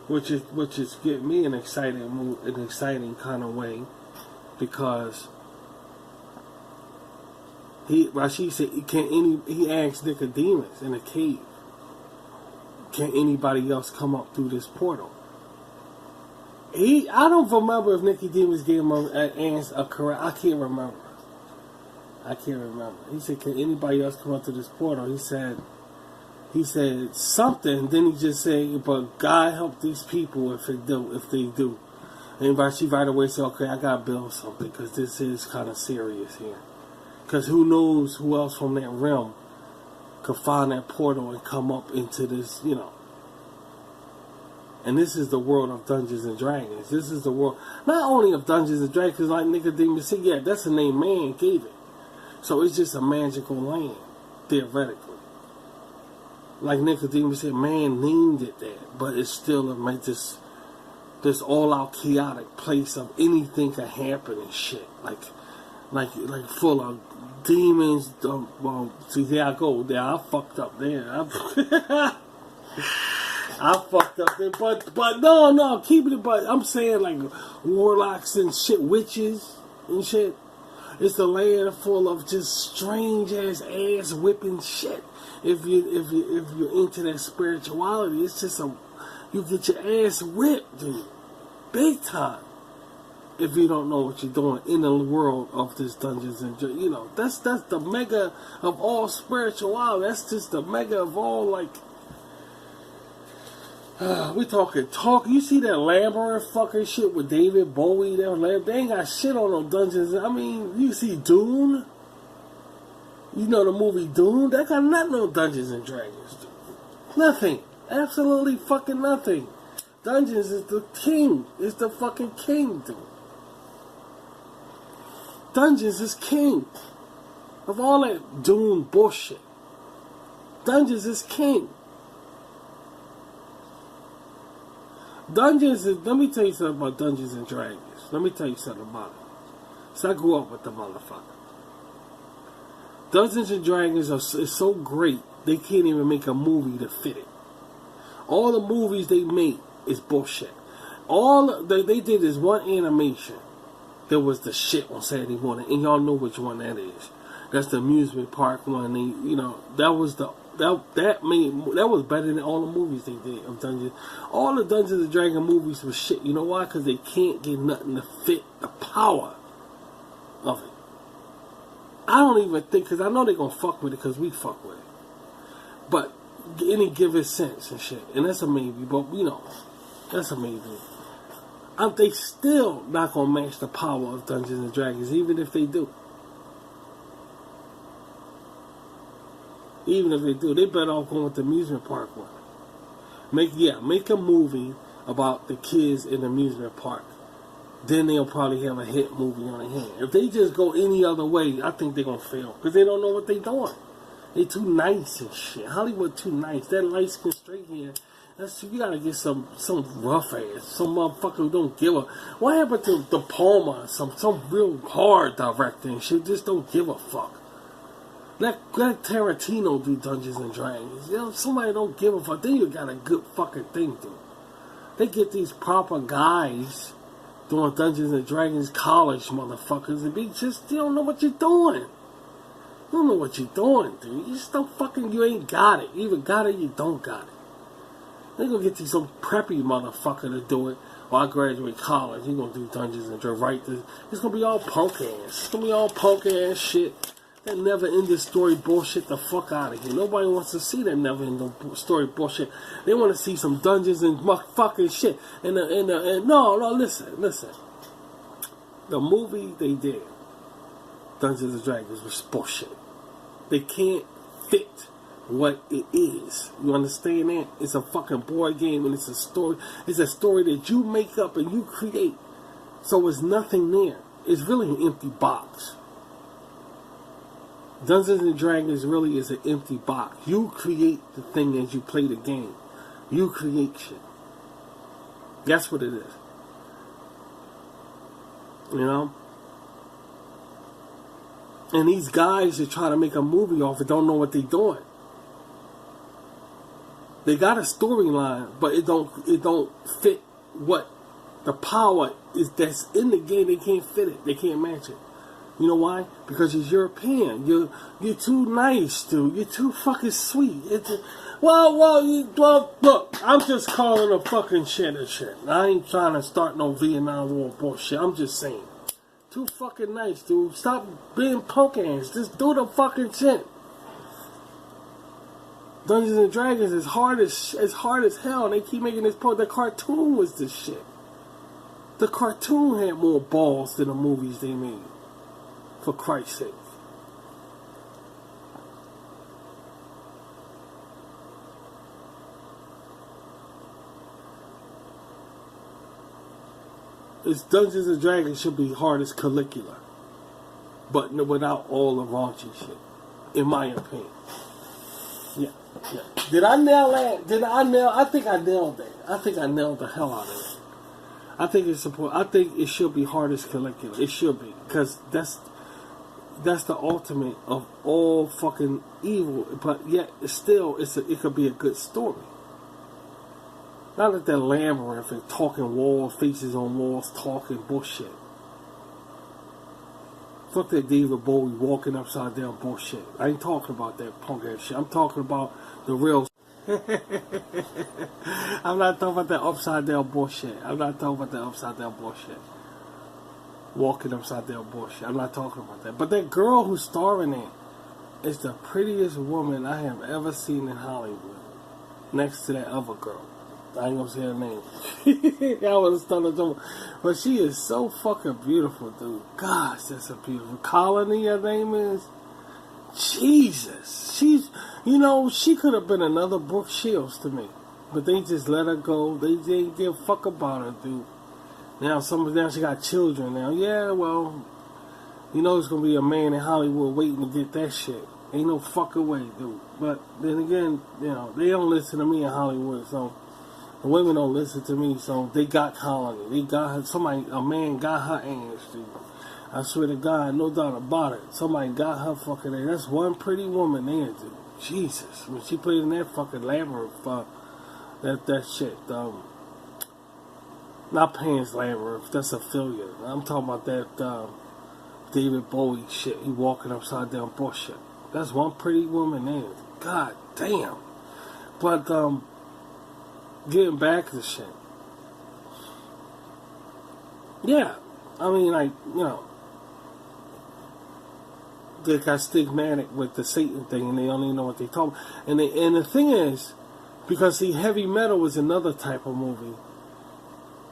which is getting me an exciting kind of way, because Rashid said, he asked Nicodemus in a cave, can anybody else come up through this portal? I don't remember if Nicodemus gave him a correct. I can't remember. He said, can anybody else come up to this portal? He said something. Then he just said, but God help these people if they do. And Rashid right away said, okay, I gotta build something, because this is kind of serious here. Because who knows who else from that realm could find that portal and come up into this, And this is the world of Dungeons and Dragons. This is the world, not only of Dungeons and Dragons, because like Nicodemus said, yeah, that's the name man gave it. So it's just a magical land, theoretically. Like Nicodemus said, man named it that, but it's still this all-out chaotic place of anything can happen and shit. Like full of demons. Well, see, there I go. There, I fucked up there. I fucked up there, but no, keep it. But I'm saying like warlocks and shit, witches and shit. It's the land full of just strange ass whipping shit. If you're into that spirituality, it's just you get your ass whipped, dude, big time. If you don't know what you're doing in the world of this Dungeons and that's the mega of all spirituality. That's just the mega of all, like. We talking. You see that Labyrinth fucking shit with David Bowie? They ain't got shit on no Dungeons. I mean, you see Dune? You know the movie Dune? That got nothing on Dungeons and Dragons, dude. Nothing. Absolutely fucking nothing. Dungeons is the king. It's the fucking king, dude. Dungeons is king. Of all that Dune bullshit. Dungeons is king. Dungeons is, let me tell you something about Dungeons and Dragons. Let me tell you something about it. So I grew up with the motherfucker. Dungeons and Dragons is so great, they can't even make a movie to fit it. All the movies they make is bullshit. All they did is one animation. There was the shit on Saturday morning, and y'all know which one that is. That's the amusement park one. That was better than all the movies they did of Dungeons. All the Dungeons and Dragons movies was shit. You know why? Because they can't get nothing to fit the power of it. I don't even think, because I know they're going to fuck with it because we fuck with it. But any given sense and shit. And that's a maybe, but that's a maybe. They still not going to match the power of Dungeons and Dragons, even if they do. Even if they do, they better off going with the amusement park one. Make a movie about the kids in the amusement park. Then they'll probably have a hit movie on their hand. If they just go any other way, I think they're going to fail. Because they don't know what they're doing. They too nice and shit. Hollywood too nice. That light skin straight hair, you gotta get some rough ass. Some motherfucker who don't give a... What happened to De Palma? Some real hard director and shit. Just don't give a fuck. Let Tarantino do Dungeons and Dragons. Somebody don't give a fuck. Then you got a good fucking thing, dude. They get these proper guys doing Dungeons and Dragons college motherfuckers and you don't know what you're doing. You don't know what you're doing, dude. You just don't fucking, you ain't got it. You either got it, you don't got it. They gonna get these some preppy motherfucker to do it. Or I graduate college, you gonna do Dungeons and Dragons. It's gonna be all punk ass. It's gonna be all punk ass shit. That never ending story bullshit the fuck out of here. Nobody wants to see that never ending story bullshit. They want to see some dungeons and fucking shit. And no, listen. The movie they did, Dungeons and Dragons, was bullshit. They can't fit what it is. You understand that? It's a fucking board game and it's a story. It's a story that you make up and you create. So it's nothing there. It's really an empty box. Dungeons and Dragons really is an empty box. You create the thing as you play the game. You create shit. That's what it is. You know? And these guys that try to make a movie off it don't know what they're doing. They got a storyline, but it don't fit what the power is that's in the game. They can't fit it. They can't match it. You know why? Because it's European. You're too nice, dude. You're too fucking sweet. Look, I'm just calling a fucking shit and shit. I ain't trying to start no Vietnam War bullshit. I'm just saying. Too fucking nice, dude. Stop being punk ass. Just do the fucking shit. Dungeons and Dragons is hard as hell. And they keep making this point. The cartoon was the shit. The cartoon had more balls than the movies they made. For Christ's sake. It's Dungeons and Dragons should be hard as Caligula. But without all the raunchy shit. In my opinion. Yeah. Did I nail that? I think I nailed that. I think I nailed the hell out of it. I think it should be hard as Caligula. It should be. Because that's the ultimate of all fucking evil. But yet, still, it could be a good story. Not like that labyrinth and talking walls, faces on walls, talking bullshit. Fuck that David Bowie walking upside down bullshit. I ain't talking about that punk ass shit. I'm talking about the real. I'm not talking about that upside down bullshit. Walking upside down bullshit. I'm not talking about that. But that girl who's starring in is the prettiest woman I have ever seen in Hollywood. Next to that other girl. I ain't gonna say her name. I was starting to, but she is so fucking beautiful, dude. Gosh, that's a beautiful Colony. Her name is. Jesus, she could have been another Brooke Shields to me, but they just let her go. They didn't give a fuck about her, dude. Now she got children. Now, yeah, well, there's gonna be a man in Hollywood waiting to get that shit. Ain't no fucking way, dude. But then again, they don't listen to me in Hollywood, so. The women don't listen to me, so they got Colony. They got her. A man got her ass, dude. I swear to God, no doubt about it. Somebody got her fucking ass. That's one pretty woman there, dude. Jesus. When she played in that fucking labyrinth, that shit, not Pan's Labyrinth, that's Ophelia. I'm talking about that, David Bowie shit. He walking upside down bullshit. That's one pretty woman there. God damn. But, getting back to shit. Yeah. I mean, they got stigmatic with the Satan thing and they don't even know what they talk about. And the thing is, because Heavy Metal was another type of movie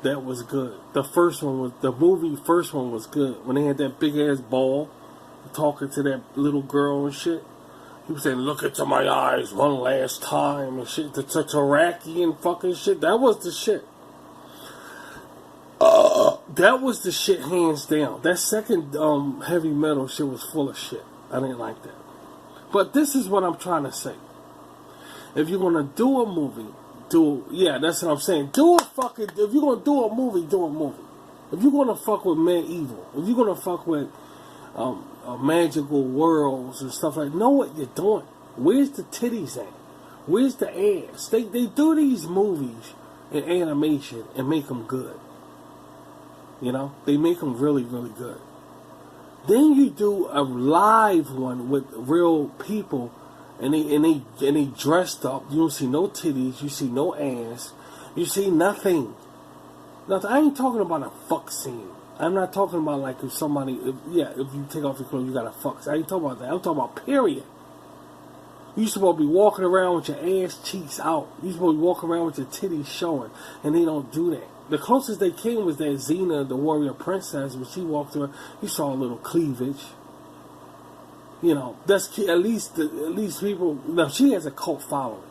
that was good. The first one was good. When they had that big ass ball talking to that little girl and shit. He was saying, look into my eyes one last time and shit. The Taraki and fucking shit. That was the shit. That was the shit hands down. That second Heavy Metal shit was full of shit. I didn't like that. But this is what I'm trying to say. If you're going to do a movie, that's what I'm saying. If you're going to do a movie, do a movie. If you're going to fuck with medieval, if you're going to fuck with magical worlds and stuff like that. Know what you're doing. Where's the titties at? Where's the ass? They do these movies in animation and make them good. They make them really, really good. Then you do a live one with real people and they dressed up. You don't see no titties. You see no ass. You see nothing. I ain't talking about a fuck scene. I'm not talking about like if you take off your clothes, you gotta fuck. I ain't talking about that. I'm talking about period. You supposed to be walking around with your ass cheeks out. You supposed to be walking around with your titties showing, and they don't do that. The closest they came was that Xena, the warrior princess, when she walked around, you saw a little cleavage. That's at least people. Now she has a cult following.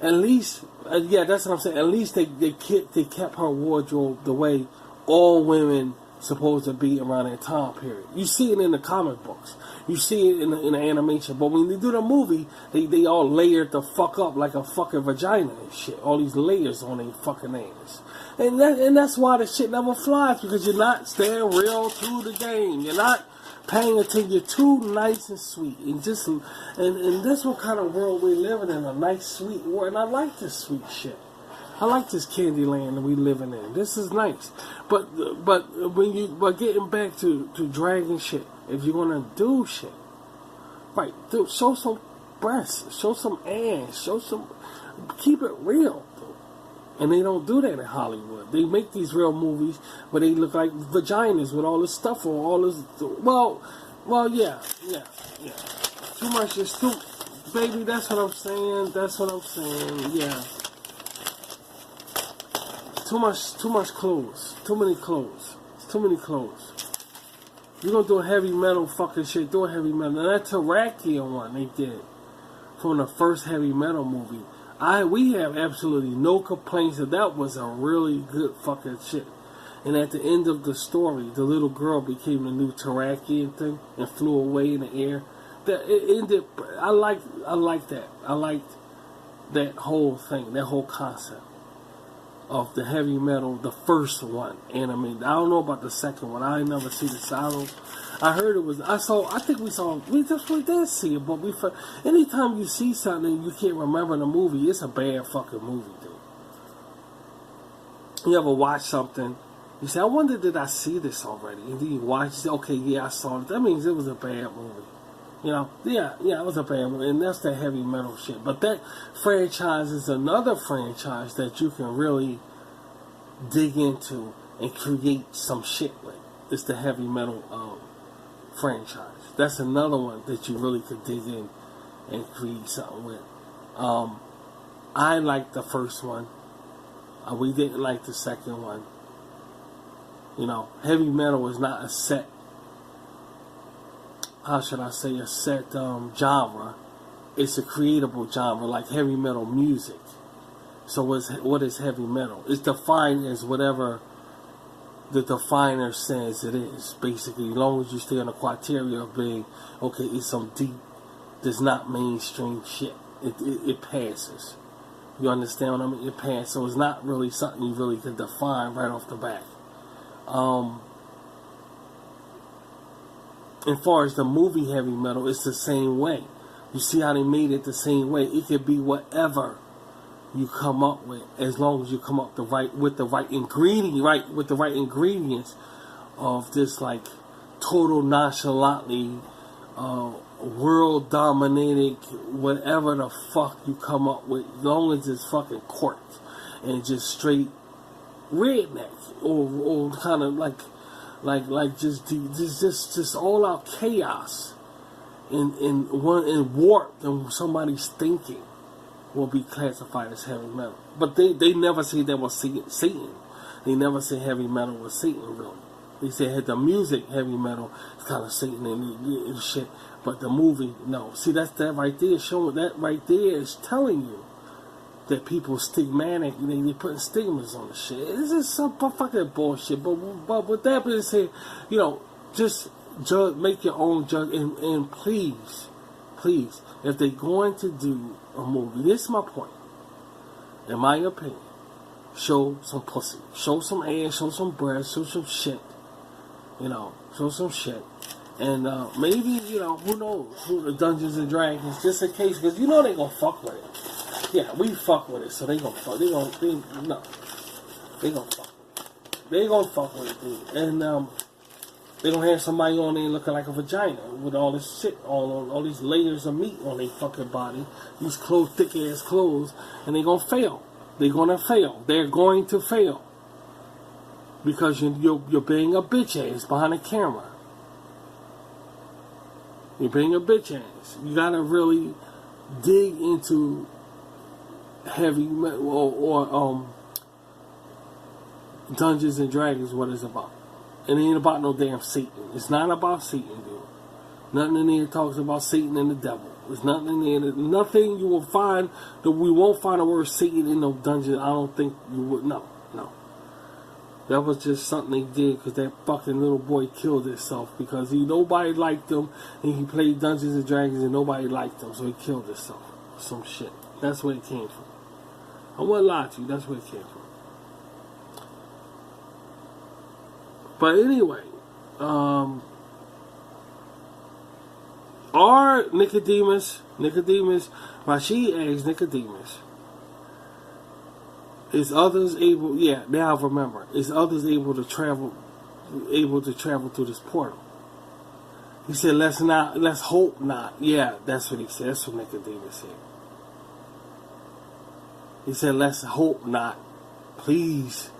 At least, that's what I'm saying. At least they kept her wardrobe the way all women supposed to be around that time period. You see it in the comic books. You see it in the animation. But when they do the movie, they all layered the fuck up like a fucking vagina and shit. All these layers on their fucking ass. And that's why the shit never flies, because you're not staying real to the game. You're not paying attention. You're too nice and sweet, and that's what kind of world we're living in, a nice, sweet world. And I like this sweet shit. I like this candy land that we living in. This is nice, but getting back to dragging shit. If you're gonna do shit, right? Show some breasts, show some ass, keep it real. And they don't do that in Hollywood. They make these real movies where they look like vaginas with all this stuff or all this. Well, yeah. Too much is too, baby. That's what I'm saying. Yeah. Too much clothes. Too many clothes. You're gonna do a heavy metal fucking shit. Do a heavy metal. Now that Draqgon one they did from the first heavy metal movie. We have absolutely no complaints that was a really good fucking shit. And at the end of the story, the little girl became the new Draqgon thing and flew away in the air. That it ended. I like that. I liked that whole thing, that whole concept of the heavy metal, the first one animated. I don't know about the second one. I ain't never see the sound. I heard it was. I think we did see it, but anytime you see something and you can't remember the movie, it's a bad fucking movie, dude. You ever watch something, you say, I wonder did I see this already? And then you watch, you say, okay, yeah, I saw it. That means it was a bad movie. You know, yeah, it was a bad movie, and that's the heavy metal shit. But that franchise is another franchise that you can really dig into and create some shit with. It's the heavy metal franchise. That's another one that you really could dig in and create something with. I liked the first one. We didn't like the second one. You know, heavy metal is not a set, how should I say, a set genre. It's a creatable genre, like heavy metal music. So what is heavy metal? It's defined as whatever the definer says it is, basically. As long as you stay on the criteria of being, okay, it's some deep, there's not mainstream shit. It passes. You understand what I mean? It passes. So it's not really something you really can define right off the bat. As far as the movie heavy metal, it's the same way. You see how they made it the same way. It could be whatever you come up with, as long as you come up with the right ingredients of this like total nonchalantly world dominated whatever the fuck you come up with, as long as it's fucking corked and just straight redneck or kind of like just all out chaos and warped and somebody's thinking will be classified as heavy metal. But they never say that was Satan. They never say heavy metal was Satan, really. They say the music heavy metal is kind of Satan and shit. But the movie, no. See, that right there showing, that right there is telling you that people stigmatic, they putting stigmas on the shit. This is some fucking bullshit. But with that being said, you know, just make your own judge, and please, if they're going to do a movie, this is my point, in my opinion, show some pussy, show some ass, show some breasts, show some shit, you know, show some shit. And maybe, you know, who knows, who the Dungeons and Dragons, just in case, because you know they gonna fuck with it. Yeah, we fuck with it, so they gonna fuck. They gonna fuck with it. They gonna fuck with it, dude. And they gonna have somebody on there looking like a vagina with all this shit, all these layers of meat on their fucking body, these thick ass clothes, and they gonna fail. They're gonna fail. They're going to fail because you're being a bitch ass behind the camera. You're being a bitch ass. You gotta really dig into heavy metal or Dungeons and Dragons, what it's about. It ain't about no damn Satan. It's not about Satan, dude. Nothing in there talks about Satan and the devil. There's nothing in there. Nothing you will find that we won't find the word Satan in no dungeon. I don't think you would. No. That was just something they did because that fucking little boy killed himself because nobody liked him and he played Dungeons and Dragons and nobody liked him, so he killed himself. Some shit. That's where it came from. I won't lie to you. That's where it came from. But anyway, Or Nicodemus, Rashid asked Nicodemus, is others able, yeah, now I remember, is others able to travel through this portal? He said, let's hope not. Yeah, that's what he said. That's what Nicodemus said. He said, let's hope not. Please.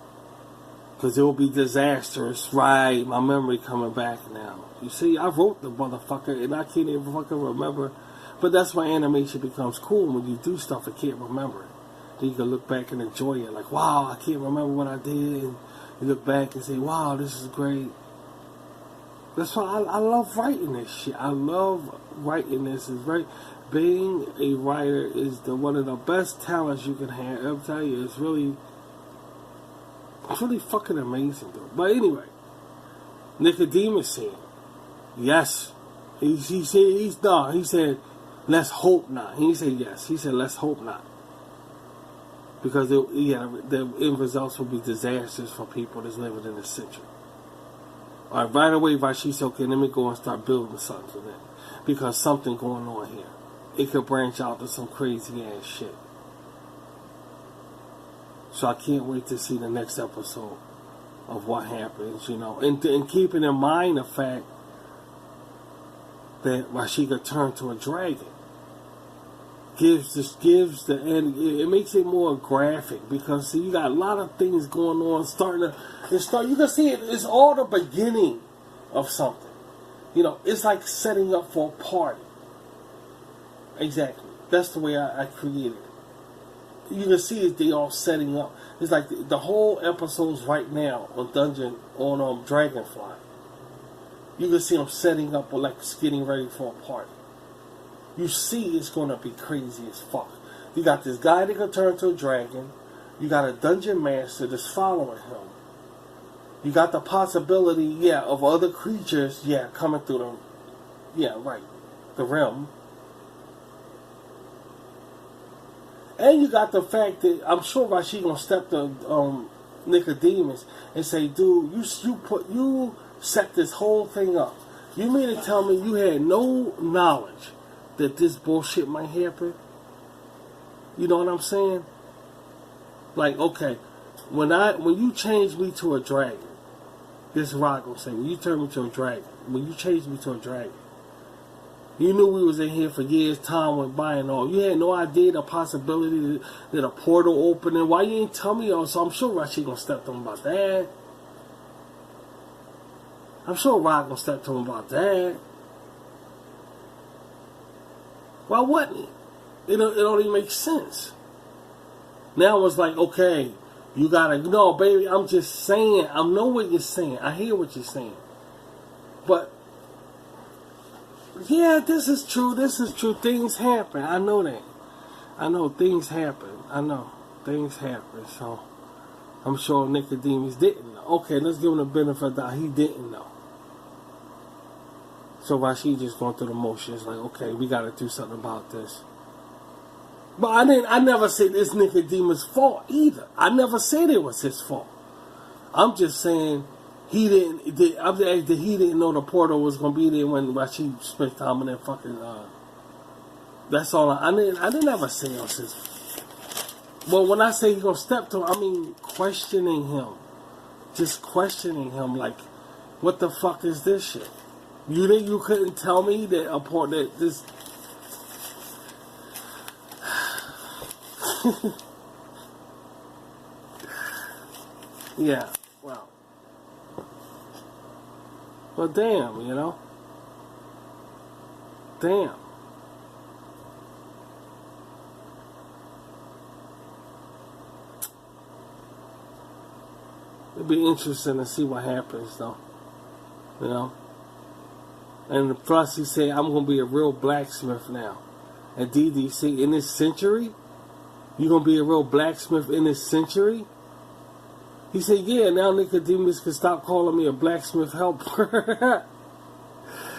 Because it will be disastrous. Right, my memory coming back now. You see, I wrote the motherfucker and I can't even fucking remember. But that's why animation becomes cool. When you do stuff and can't remember it. Then you can look back and enjoy it. Like, wow, I can't remember what I did. And you look back and say, wow, this is great. That's why I love writing this shit. I love writing this. Being a writer is one of the best talents you can have. I'll tell you, it's really fucking amazing, though. But anyway, Nicodemus said, yes. He said, let's hope not. He said yes. He said, let's hope not. Because the end results will be disastrous for people that's living in this century. All right, right away, Rashid said, okay, let me go and start building something then. Because something going on here. It could branch out to some crazy ass shit. So I can't wait to see the next episode of what happens, you know. And keeping in mind the fact that Rashid turned to a dragon. It makes it more graphic because see, you got a lot of things going on you can see it's all the beginning of something. You know, it's like setting up for a party. Exactly. That's the way I created it. You can see it, they all setting up. It's like the whole episodes right now on Dragonfly. You can see them setting up or like getting ready for a party. You see it's going to be crazy as fuck. You got this guy that can turn to a dragon. You got a dungeon master that's following him. You got the possibility, of other creatures, coming through the realm. And you got the fact that I'm sure Rashid gonna step to Nicodemus and say, dude, you set this whole thing up. You mean to tell me you had no knowledge that this bullshit might happen? You know what I'm saying? Like, okay, when you changed me to a dragon, this rock will say, when you turned me to a dragon, when you changed me to a dragon, you knew we was in here for years, time went by and all. You had no idea the possibility that a portal opening. Why you ain't tell me all? So I'm sure Rashid gonna step to him about that. I'm sure Rock gonna step to him about that. Why wouldn't it? It don't even make sense. Now it's like, okay, you gotta, no, baby, I'm just saying, I know what you're saying. I hear what you're saying. But, yeah, this is true. Things happen. I know that. I know things happen. So, I'm sure Nicodemus didn't know. Okay, let's give him the benefit of the doubt. He didn't know. So Rashid just going through the motions, like, okay, we got to do something about this. But I never said it's Nicodemus' fault either. I never said it was his fault. I'm just saying he didn't know the portal was gonna be there when Rashid spent time in that fucking. That's all. I didn't ever say it was his. Well, when I say he's gonna step to him, I mean questioning him, just questioning him, like, what the fuck is this shit? You couldn't tell me that this. Yeah, well. But damn, you know? Damn. It'd be interesting to see what happens, though. You know? And plus, he said, I'm going to be a real blacksmith now. And DD said, in this century? You going to be a real blacksmith in this century? He said, yeah, now Nicodemus can stop calling me a blacksmith helper.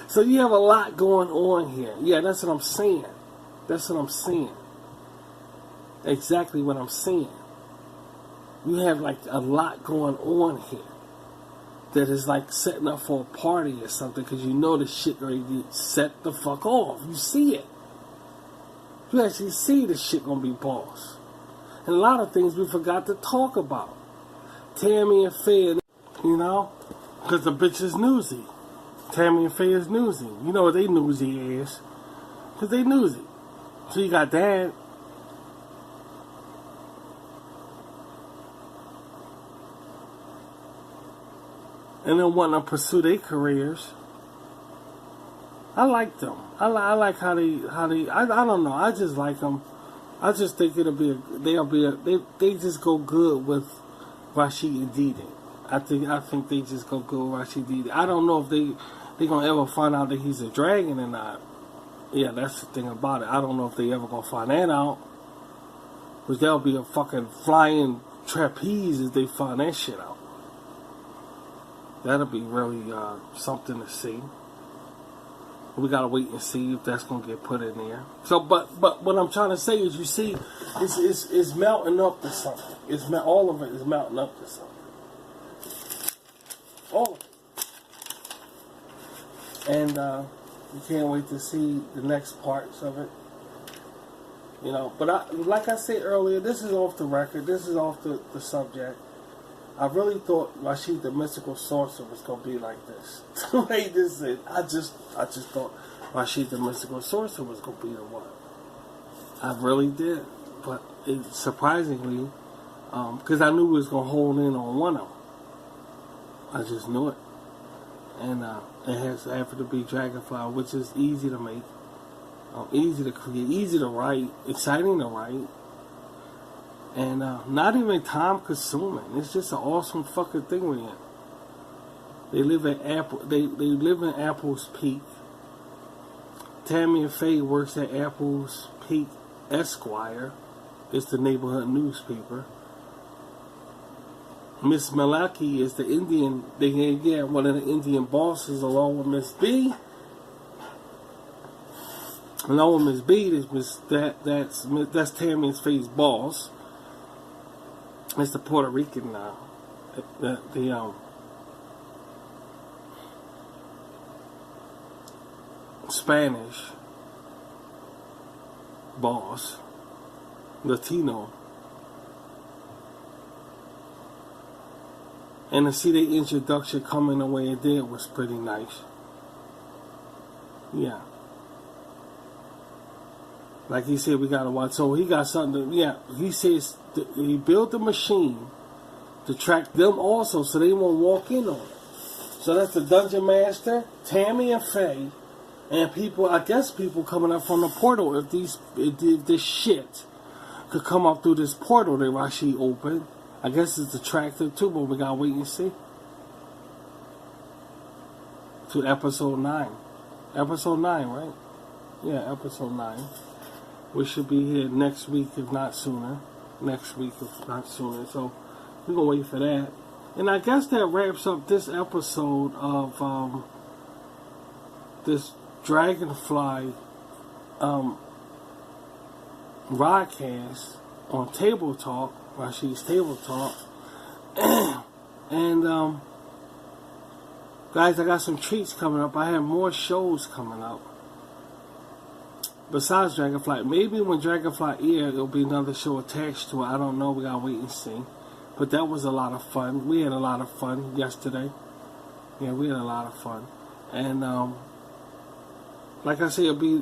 So you have a lot going on here. Yeah, that's what I'm saying. Exactly what I'm saying. You have like a lot going on here. that is like setting up for a party or something, because you know the shit ready to get set the fuck off. You see it. You actually see the shit gonna be boss. And a lot of things we forgot to talk about. Tammy and Faye, you know, because the bitch is newsy. Tammy and Faye is newsy. You know what they newsy is. Because they newsy. So you got that. And then wanting to pursue their careers. I like them. I like how they, I don't know. I just like them. I just think they just go good with Rashid and Didi. I think they just go good with Rashid Didi. I don't know if they gonna ever find out that he's a dragon or not. Yeah, that's the thing about it. I don't know if they ever gonna find that out. Because there'll be a fucking flying trapeze if they find that shit out. That'll be really something to see. We gotta wait and see if that's gonna get put in there. So, but what I'm trying to say is, you see, it's melting up to something. All of it is melting up to something. All of it. And we can't wait to see the next parts of it. You know, but like I said earlier, this is off the record. This is off the subject. I really thought Rashid the Mystical Sorcerer was gonna be like this. The way this is, I just thought Rashid the Mystical Sorcerer was gonna be the one. I really did, but it surprisingly, because I knew we was gonna hold in on one of them. I just knew it, and it has happened to be Dragonfly, which is easy to make, easy to create, easy to write, exciting to write. And not even time consuming. It's just an awesome fucking thing we're in. They live at Apple. They live in Apple's Peak. Tammy and Faye works at Apple's Peak Esquire. It's the neighborhood newspaper. Miss Malaki is the Indian. They get one of the Indian bosses along with Miss B. Along with Miss B, that's Tammy and Faye's boss. It's the Puerto Rican now. The Spanish boss, Latino. And to see the introduction coming the way it did was pretty nice. Yeah. Like he said, we gotta watch. So he got something to, yeah, he says he built a machine to track them also, so they won't walk in on it. So that's the Dungeon Master, Tammy and Faye, and people, I guess people coming up from the portal. If this shit could come up through this portal that Rashid opened, I guess it's attractive too, but we gotta wait and see. To episode 9. Episode 9, right? Yeah, episode 9. We should be here next week, if not sooner. Next week, if not sooner. So, we're going to wait for that. And I guess that wraps up this episode of this Dragonfly broadcast on Table Talk, Rashid's Table Talk. And, guys, I got some treats coming up. I have more shows coming up. Besides Dragonfly, maybe when Dragonfly air, there'll be another show attached to it. I don't know. We gotta wait and see. But that was a lot of fun. We had a lot of fun yesterday. Yeah, we had a lot of fun. And like I said, it'll be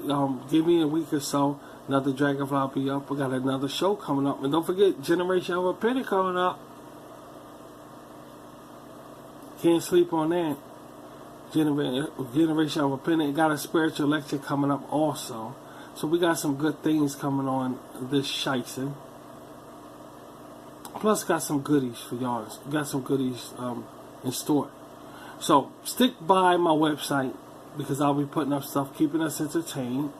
give me a week or so. Another Dragonfly will be up. We got another show coming up, and don't forget Generation of a Penny coming up. Can't sleep on that. Generation of a Penny. Got a spiritual lecture coming up also. So we got some good things coming on this Shiestin. Plus got some goodies for y'all. Got some goodies in store. So stick by my website because I'll be putting up stuff keeping us entertained.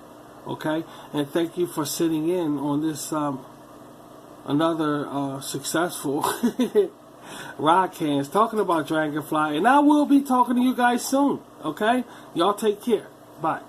Okay? And thank you for sitting in on this another successful Rodcast talking about Dragonfly. And I will be talking to you guys soon. Okay? Y'all take care. Bye.